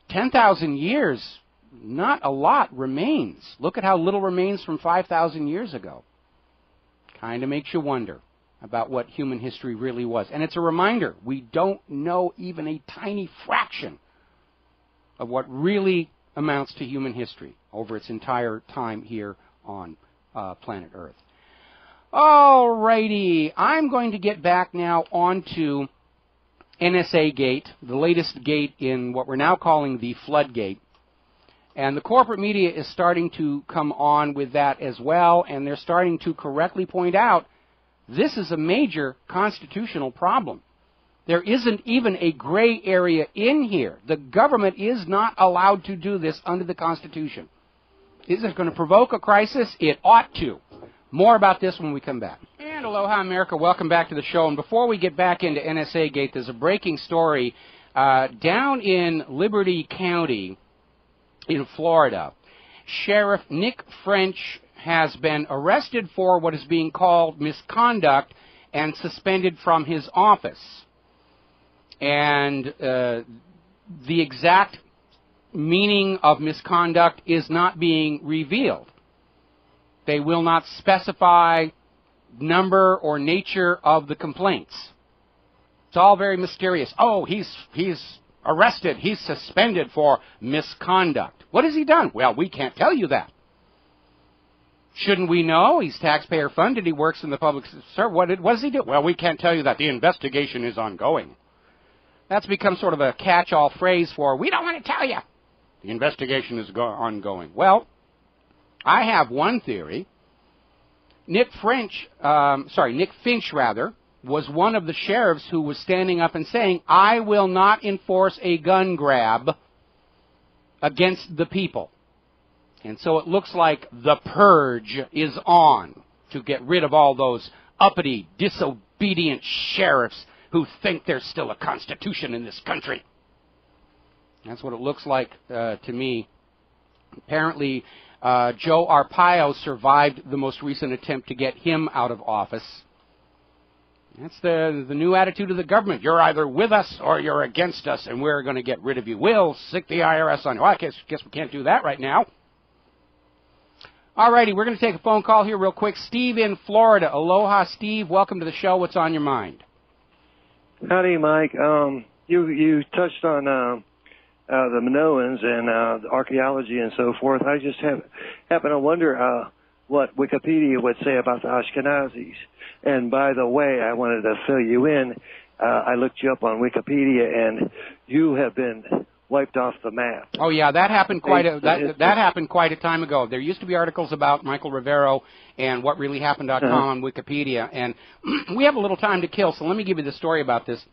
10,000 years, not a lot remains. Look at how little remains from 5,000 years ago. Kind of makes you wonder about what human history really was. And it's a reminder, we don't know even a tiny fraction of what really amounts to human history over its entire time here on planet Earth. All righty, I'm going to get back now onto NSA Gate, the latest gate in what we're now calling the Floodgate. And the corporate media is starting to come on with that as well, and they're starting to correctly point out this is a major constitutional problem. There isn't even a gray area in here. The government is not allowed to do this under the Constitution. Is it going to provoke a crisis? It ought to. More about this when we come back. And aloha, America. Welcome back to the show. And before we get back into NSA Gate, there's a breaking story down in Liberty County in Florida. Sheriff Nick French has been arrested for what is being called misconduct and suspended from his office. And the exact meaning of misconduct is not being revealed. They will not specify number or nature of the complaints. It's all very mysterious. Oh, he's arrested. He's suspended for misconduct. What has he done? Well, we can't tell you that. Shouldn't we know? He's taxpayer funded. He works in the public service. What does he do? Well, we can't tell you that. The investigation is ongoing. That's become sort of a catch-all phrase for, we don't want to tell you. The investigation is ongoing. Well, I have one theory. Nick Finch, was one of the sheriffs who was standing up and saying, I will not enforce a gun grab against the people. And so it looks like the purge is on to get rid of all those uppity, disobedient sheriffs who think there's still a constitution in this country. That's what it looks like to me. Apparently, Joe Arpaio survived the most recent attempt to get him out of office. That's the new attitude of the government. You're either with us or you're against us, and we're going to get rid of you. We'll sick the IRS on you. Well, I guess we can't do that right now. All righty, we're going to take a phone call here real quick. Steve in Florida. Aloha, Steve. Welcome to the show. What's on your mind? Howdy, Mike. You touched on the Minoans and archaeology and so forth. I just happen to wonder what Wikipedia would say about the Ashkenazis. And by the way, I wanted to fill you in. I looked you up on Wikipedia, and you have been wiped off the map. Oh yeah, that happened that happened quite a time ago. There used to be articles about Michael Rivero and whatreallyhappened.com on Wikipedia, and we have a little time to kill, so let me give you the story about this.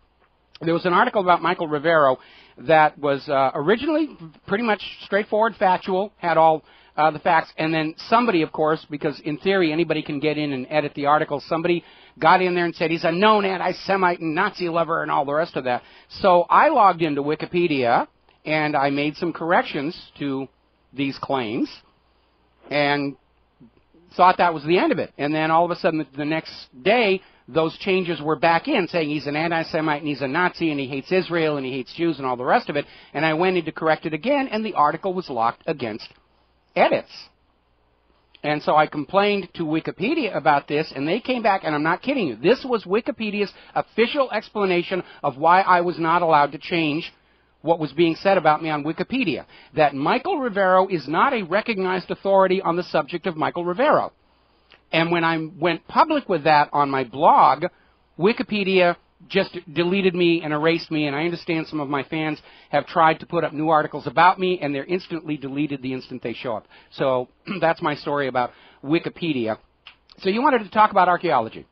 There was an article about Michael Rivero that was originally pretty much straightforward, factual, had all the facts, and then somebody, of course, because in theory anybody can get in and edit the article, somebody got in there and said he's a known anti-Semite and Nazi lover and all the rest of that. So I logged into Wikipedia, and I made some corrections to these claims and thought that was the end of it. And then all of a sudden the next day, those changes were back in, saying he's an anti-Semite and he's a Nazi and he hates Israel and he hates Jews and all the rest of it. And I went in to correct it again, and the article was locked against edits. And so I complained to Wikipedia about this, and they came back, and I'm not kidding you. This was Wikipedia's official explanation of why I was not allowed to change what was being said about me on Wikipedia, that Michael Rivero is not a recognized authority on the subject of Michael Rivero. And when I went public with that on my blog, Wikipedia just deleted me and erased me, and I understand some of my fans have tried to put up new articles about me, and they're instantly deleted the instant they show up. So that's my story about Wikipedia. So you wanted to talk about archaeology?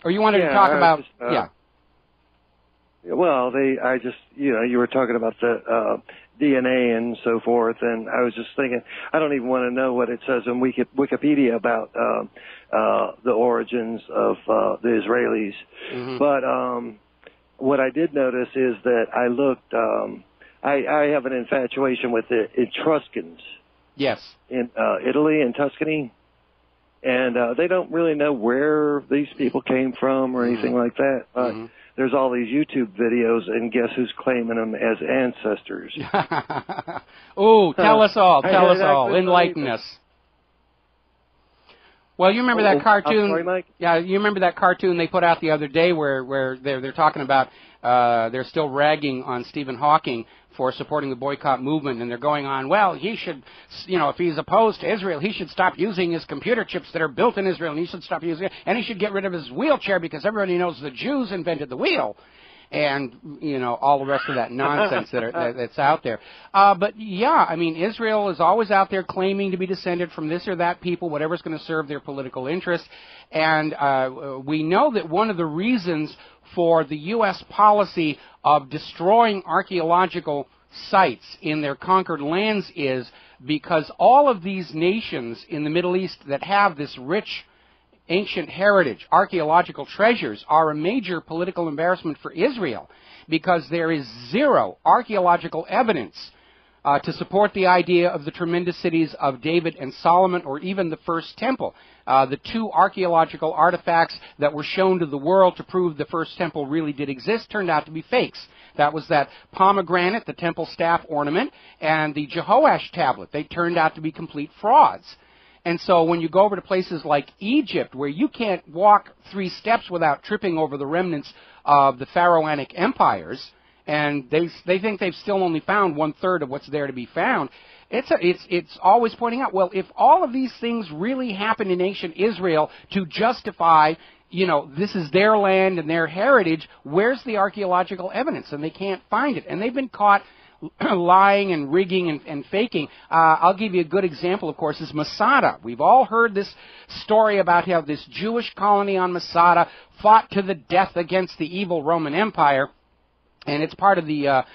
Or you wanted to talk about... Well, you were talking about the DNA and so forth, and I was just thinking, I don't even want to know what it says in Wikipedia about the origins of the Israelis. Mm-hmm. But what I did notice is that I looked. I have an infatuation with the Etruscans. Yes. In Italy and Tuscany, and they don't really know where these people came from or anything like that. But there's all these YouTube videos, and guess who's claiming them as ancestors? Oh, tell us all. Tell us all. Enlighten us. Well, you remember that cartoon? I'm sorry, Mike? Yeah, you remember that cartoon they put out the other day where they're talking about they're still ragging on Stephen Hawking for supporting the boycott movement, and they're going on, well, he should, if he's opposed to Israel, he should stop using his computer chips that are built in Israel, and he should stop using it, and he should get rid of his wheelchair because everybody knows the Jews invented the wheel. And, all the rest of that nonsense that's out there. But, yeah, I mean, Israel is always out there claiming to be descended from this or that people, whatever's going to serve their political interests. And we know that one of the reasons for the U.S. policy of destroying archaeological sites in their conquered lands is because all of these nations in the Middle East that have this rich ancient heritage, archaeological treasures, are a major political embarrassment for Israel because there is zero archaeological evidence to support the idea of the tremendous cities of David and Solomon or even the First Temple. The two archaeological artifacts that were shown to the world to prove the First Temple really did exist turned out to be fakes. That was that pomegranate, the temple staff ornament, and the Jehoash tablet. They turned out to be complete frauds. And so when you go over to places like Egypt, where you can't walk 3 steps without tripping over the remnants of the pharaonic empires, and they think they've still only found 1/3 of what's there to be found, it's always pointing out, well, if all of these things really happened in ancient Israel to justify, this is their land and their heritage, where's the archaeological evidence? And they can't find it. And they've been caught lying and rigging and faking. I'll give you a good example, of course, is Masada. We've all heard this story about how this Jewish colony on Masada fought to the death against the evil Roman Empire, and it's part of the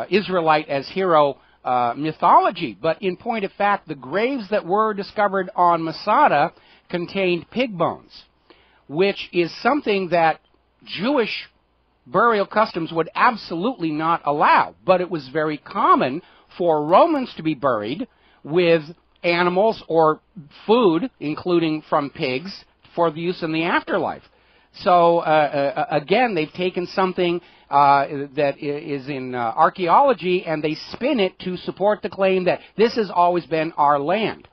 Israelite as hero mythology. But in point of fact, the graves that were discovered on Masada contained pig bones, which is something that Jewish burial customs would absolutely not allow, but it was very common for Romans to be buried with animals or food, including from pigs, for the use in the afterlife. So, again, they've taken something that is in archaeology, and they spin it to support the claim that this has always been our land.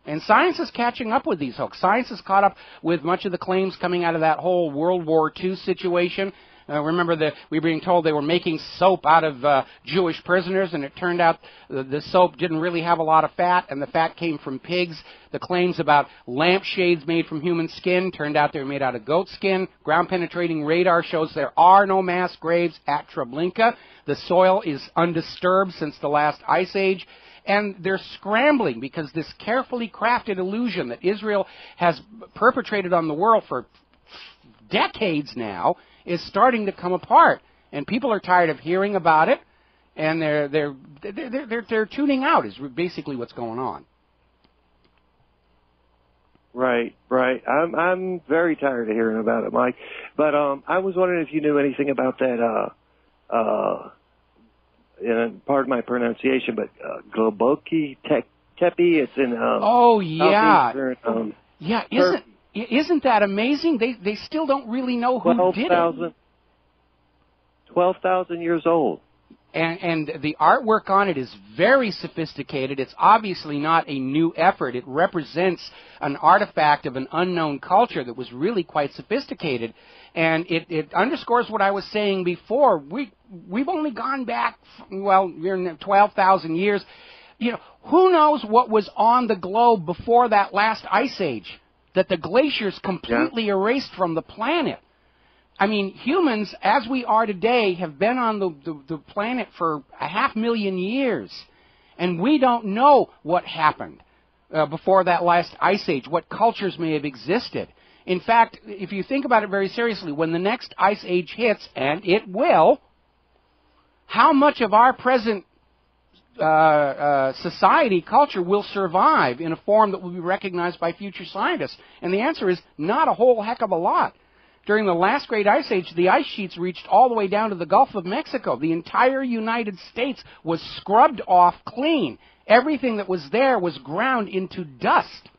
And science is catching up with these hoax. Science has caught up with much of the claims coming out of that whole World War II situation. Remember that we were being told they were making soap out of Jewish prisoners, and it turned out the soap didn't really have a lot of fat, and the fat came from pigs. The claims about lampshades made from human skin turned out they were made out of goat skin. Ground-penetrating radar shows there are no mass graves at Treblinka. The soil is undisturbed since the last ice age. And they're scrambling because this carefully crafted illusion that Israel has perpetrated on the world for decades now is starting to come apart, and people are tired of hearing about it, and they're tuning out. Is basically what's going on. Right. I'm very tired of hearing about it, Mike. But I was wondering if you knew anything about that. And pardon my pronunciation, but Globoki Tepe. It's in yeah. Isn't that amazing? They still don't really know who did it. 12,000 years old. And the artwork on it is very sophisticated. It's obviously not a new effort. It represents an artifact of an unknown culture that was really quite sophisticated. And it underscores what I was saying before. We've only gone back, 12,000 years. Who knows what was on the globe before that last ice age that the glaciers completely erased from the planet? I mean, humans, as we are today, have been on the planet for 500,000 years, and we don't know what happened before that last ice age, what cultures may have existed. In fact, if you think about it very seriously, when the next ice age hits, and it will, how much of our present society, culture, will survive in a form that will be recognized by future scientists? And the answer is not a whole heck of a lot. During the last great ice age, the ice sheets reached all the way down to the Gulf of Mexico. The entire United States was scrubbed off clean. Everything that was there was ground into dust.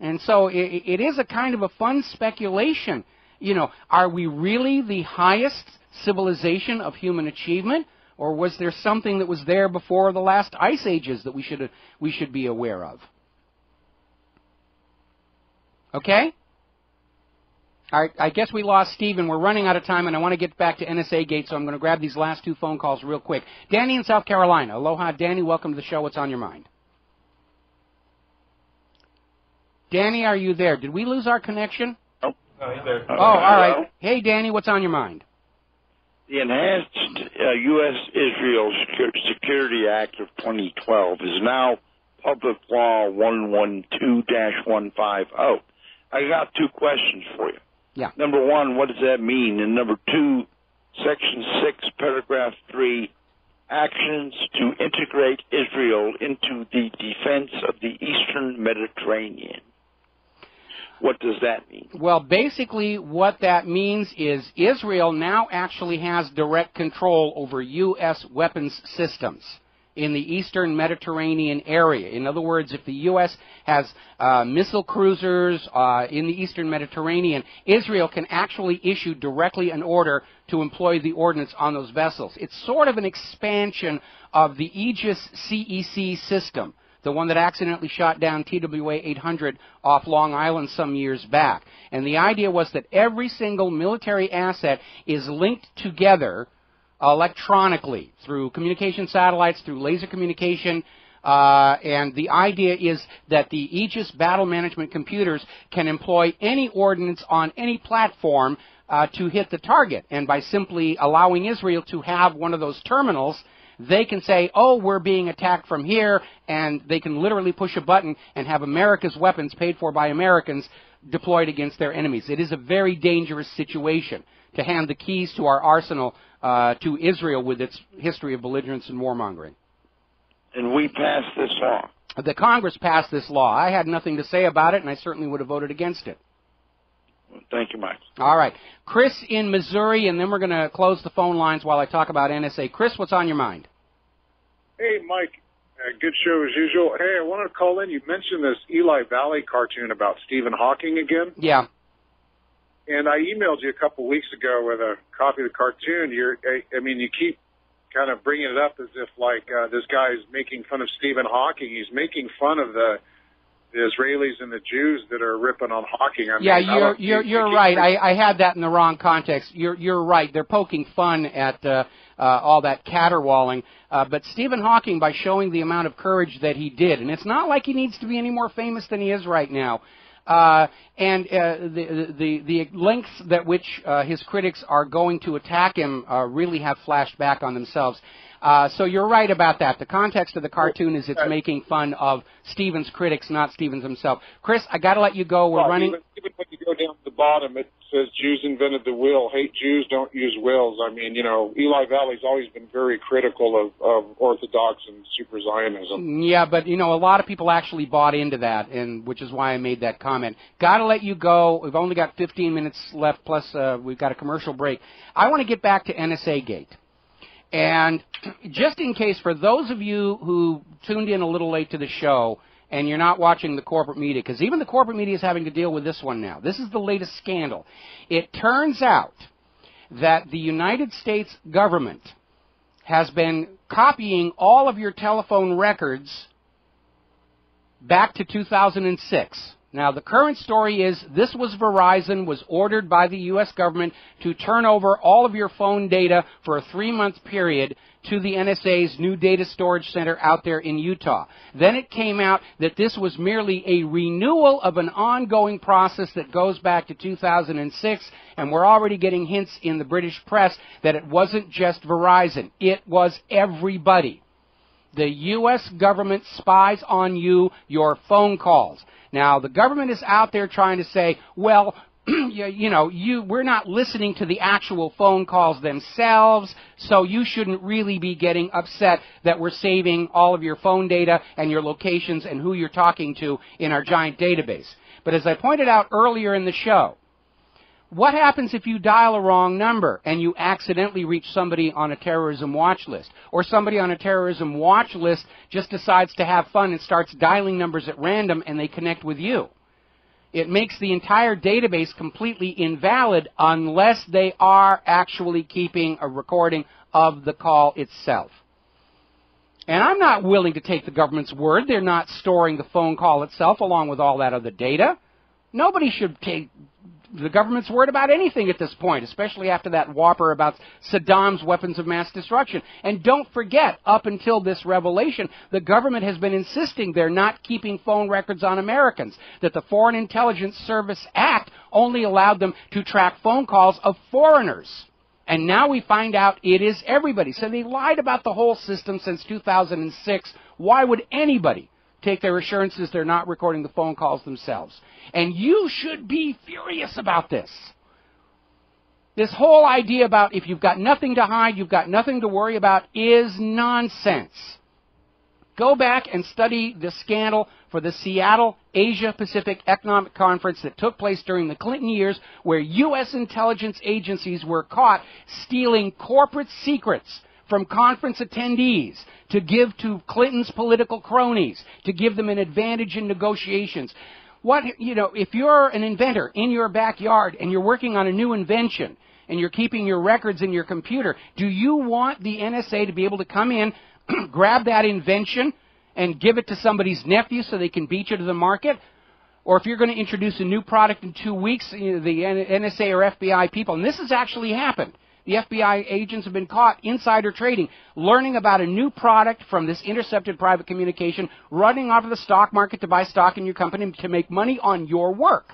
And so it is a kind of a fun speculation. You know, are we really the highest civilization of human achievement, or was there something that was there before the last ice ages that we should be aware of? Okay? All right, I guess we lost Stephen. We're running out of time, and I want to get back to NSA Gate, so I'm going to grab these last two phone calls real quick. Danny in South Carolina. Aloha, Danny. Welcome to the show. What's on your mind? Danny, are you there? Did we lose our connection? Nope. No, he's there. Oh, all right. Hey, Danny, what's on your mind? The Enhanced U.S.-Israel Security Act of 2012 is now Public Law 112-150. I got two questions for you. Yeah. Number one, what does that mean? And number two, Section 6, Paragraph 3, actions to integrate Israel into the defense of the Eastern Mediterranean. What does that mean? Well, basically what that means is Israel now actually has direct control over U.S. weapons systems in the Eastern Mediterranean area. In other words, if the U.S. has missile cruisers in the Eastern Mediterranean, Israel can actually issue directly an order to employ the ordnance on those vessels. It's sort of an expansion of the Aegis CEC system, the one that accidentally shot down TWA 800 off Long Island some years back. And the idea was that every single military asset is linked together electronically through communication satellites, through laser communication, and the idea is that the Aegis battle management computers can employ any ordnance on any platform to hit the target. And by simply allowing Israel to have one of those terminals, they can say, oh, we're being attacked from here, and they can literally push a button and have America's weapons paid for by Americans deployed against their enemies. It is a very dangerous situation to hand the keys to our arsenal to Israel with its history of belligerence and warmongering. And we passed this law. The Congress passed this law. I had nothing to say about it, and I certainly would have voted against it. Thank you, Mike. All right. Chris in Missouri, and then we're going to close the phone lines while I talk about NSA. Chris, what's on your mind? Hey, Mike. Good show as usual. Hey, I wanted to call in. You mentioned this Eli Valley cartoon about Stephen Hawking again. Yeah. And I emailed you a couple weeks ago with a copy of the cartoon. You keep kind of bringing it up as if like this guy is making fun of Stephen Hawking. He's making fun of the Israelis and the Jews that are ripping on Hawking. You're right. I had that in the wrong context. You're right. They're poking fun at all that caterwauling. But Stephen Hawking, by showing the amount of courage that he did, and it's not like he needs to be any more famous than he is right now. The lengths that which his critics are going to attack him really have flashed back on themselves. So you're right about that. The context of the cartoon is it's making fun of Stephen's critics, not Stephen's himself. Chris, I got to let you go. We're running. Even when you go down to the bottom, it says Jews invented the will. Hate Jews, don't use wills. I mean, Eli Valley's always been very critical of Orthodox and Super Zionism. Yeah, but, a lot of people actually bought into that, and which is why I made that comment. Got to let you go. We've only got 15 minutes left, plus we've got a commercial break. I want to get back to NSA Gate. And just in case, for those of you who tuned in a little late to the show and you're not watching the corporate media, because even the corporate media is having to deal with this one now. This is the latest scandal. It turns out that the United States government has been copying all of your telephone records back to 2006. Now, the current story is this was Verizon, was ordered by the U.S. government to turn over all of your phone data for a 3-month period to the NSA's new data storage center out there in Utah. Then it came out that this was merely a renewal of an ongoing process that goes back to 2006, and we're already getting hints in the British press that it wasn't just Verizon. It was everybody. The U.S. government spies on you, your phone calls. Now, the government is out there trying to say, well, we're not listening to the actual phone calls themselves, so you shouldn't really be getting upset that we're saving all of your phone data and your locations and who you're talking to in our giant database. But as I pointed out earlier in the show, What happens if you dial a wrong number and you accidentally reach somebody on a terrorism watch list? Or somebody on a terrorism watch list just decides to have fun and starts dialing numbers at random and they connect with you? It makes the entire database completely invalid unless they are actually keeping a recording of the call itself. And I'm not willing to take the government's word. They're not storing the phone call itself along with all that other data. Nobody should take the government's word about anything at this point, especially after that whopper about Saddam's weapons of mass destruction. And don't forget, up until this revelation, the government has been insisting they're not keeping phone records on Americans, that the Foreign Intelligence Service Act only allowed them to track phone calls of foreigners. And now we find out it is everybody. So they lied about the whole system since 2006. Why would anybody take their assurances they're not recording the phone calls themselves? And you should be furious about this. This whole idea about if you've got nothing to hide, you've got nothing to worry about is nonsense. Go back and study the scandal for the Seattle Asia-Pacific Economic Conference that took place during the Clinton years, where U.S. intelligence agencies were caught stealing corporate secrets from conference attendees to give to Clinton's political cronies, to give them an advantage in negotiations. If you're an inventor in your backyard and you're working on a new invention and you're keeping your records in your computer, do you want the NSA to be able to come in, grab that invention and give it to somebody's nephew so they can beat you to the market? Or if you're going to introduce a new product in 2 weeks, the NSA or FBI people, and this has actually happened. The FBI agents have been caught insider trading, learning about a new product from this intercepted private communication, running off of the stock market to buy stock in your company to make money on your work.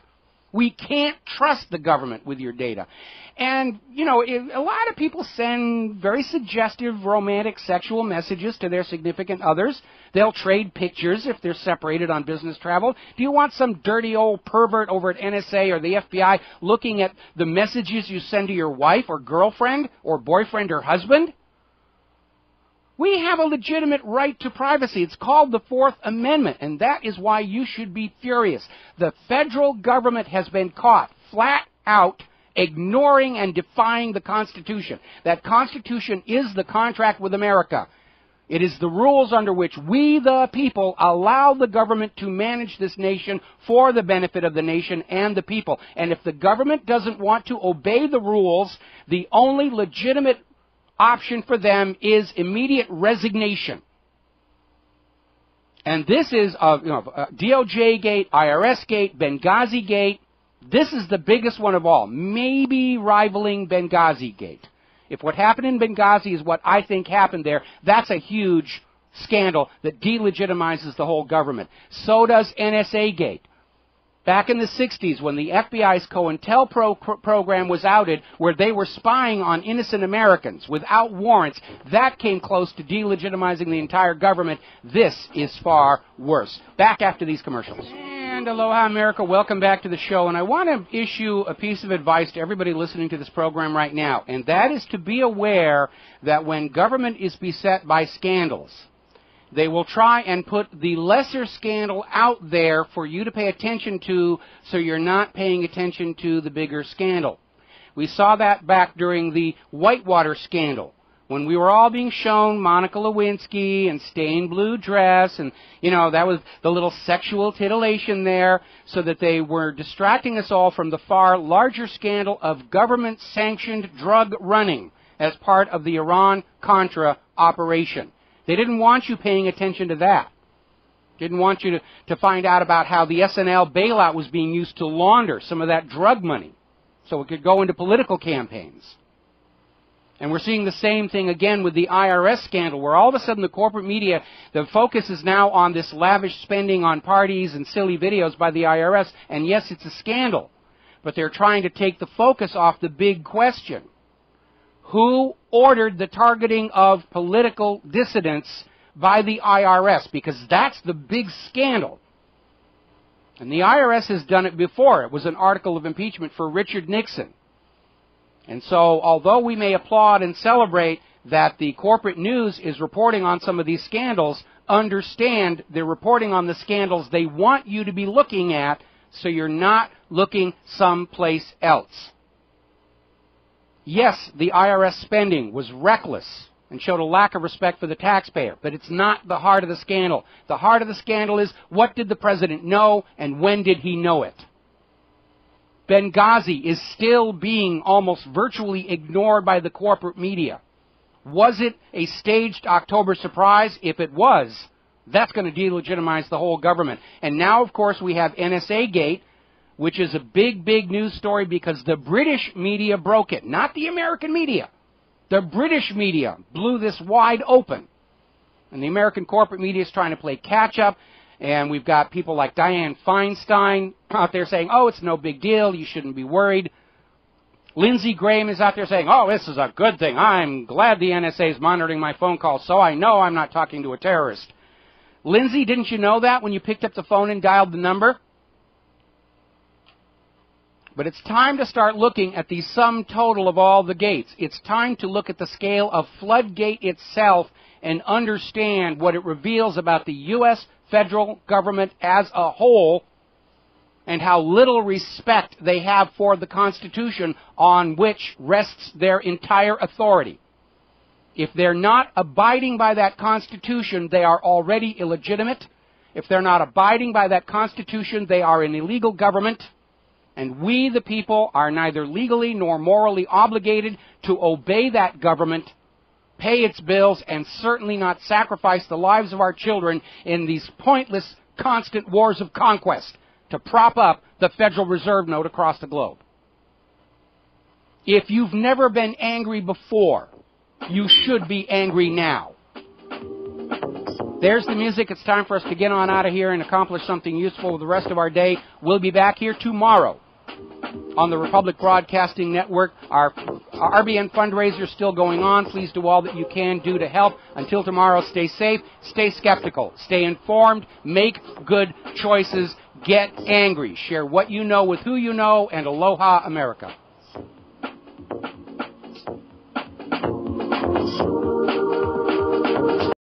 We can't trust the government with your data. And, a lot of people send very suggestive, romantic, sexual messages to their significant others. They'll trade pictures if they're separated on business travel. Do you want some dirty old pervert over at NSA or the FBI looking at the messages you send to your wife or girlfriend or boyfriend or husband? We have a legitimate right to privacy. It's called the Fourth Amendment, and that is why you should be furious. The federal government has been caught flat out ignoring and defying the Constitution. That Constitution is the contract with America. It is the rules under which we, the people, allow the government to manage this nation for the benefit of the nation and the people. And if the government doesn't want to obey the rules, the only legitimate option for them is immediate resignation. And this is DOJ Gate, IRS Gate, Benghazi Gate. This is the biggest one of all, maybe rivaling Benghazi Gate. If what happened in Benghazi is what I think happened there, that's a huge scandal that delegitimizes the whole government. So does NSA Gate. Back in the 60s, when the FBI's COINTELPRO program was outed, where they were spying on innocent Americans without warrants, that came close to delegitimizing the entire government. This is far worse. Back after these commercials. And aloha, America. Welcome back to the show. And I want to issue a piece of advice to everybody listening to this program right now, and that is to be aware that when government is beset by scandals, they will try and put the lesser scandal out there for you to pay attention to, so you're not paying attention to the bigger scandal. We saw that back during the Whitewater scandal, when we were all being shown Monica Lewinsky and stained blue dress, and, that was the little sexual titillation there, so that they were distracting us all from the far larger scandal of government-sanctioned drug running as part of the Iran-Contra operation. They didn't want you paying attention to that. Didn't want you to find out about how the SNL bailout was being used to launder some of that drug money so it could go into political campaigns. And we're seeing the same thing again with the IRS scandal, where all of a sudden the corporate media, the focus is now on this lavish spending on parties and silly videos by the IRS. And yes, it's a scandal, but they're trying to take the focus off the big question. Who ordered the targeting of political dissidents by the IRS? Because that's the big scandal. And the IRS has done it before. It was an article of impeachment for Richard Nixon. And so, although we may applaud and celebrate that the corporate news is reporting on some of these scandals, understand they're reporting on the scandals they want you to be looking at, so you're not looking someplace else. Yes, the IRS spending was reckless and showed a lack of respect for the taxpayer, but it's not the heart of the scandal. The heart of the scandal is, what did the president know and when did he know it? Benghazi is still being almost virtually ignored by the corporate media. Was it a staged October surprise? If it was, that's going to delegitimize the whole government. And now, of course, we have NSA Gate, which is a big, big news story because the British media broke it, not the American media. The British media blew this wide open. And the American corporate media is trying to play catch-up. And we've got people like Dianne Feinstein out there saying, oh, it's no big deal, you shouldn't be worried. Lindsey Graham is out there saying, oh, this is a good thing. I'm glad the NSA is monitoring my phone calls, so I know I'm not talking to a terrorist. Lindsey, didn't you know that when you picked up the phone and dialed the number? But it's time to start looking at the sum total of all the gates. It's time to look at the scale of Floodgate itself and understand what it reveals about the U.S. federal government as a whole and how little respect they have for the Constitution on which rests their entire authority. If they're not abiding by that Constitution, they are already illegitimate. If they're not abiding by that Constitution, they are an illegal government. And we, the people, are neither legally nor morally obligated to obey that government, pay its bills, and certainly not sacrifice the lives of our children in these pointless, constant wars of conquest to prop up the Federal Reserve note across the globe. If you've never been angry before, you should be angry now. There's the music. It's time for us to get on out of here and accomplish something useful with the rest of our day. We'll be back here tomorrow on the Republic Broadcasting Network. Our RBN fundraiser is still going on. Please do all that you can do to help. Until tomorrow, stay safe, stay skeptical, stay informed, make good choices, get angry, share what you know with who you know, and aloha, America.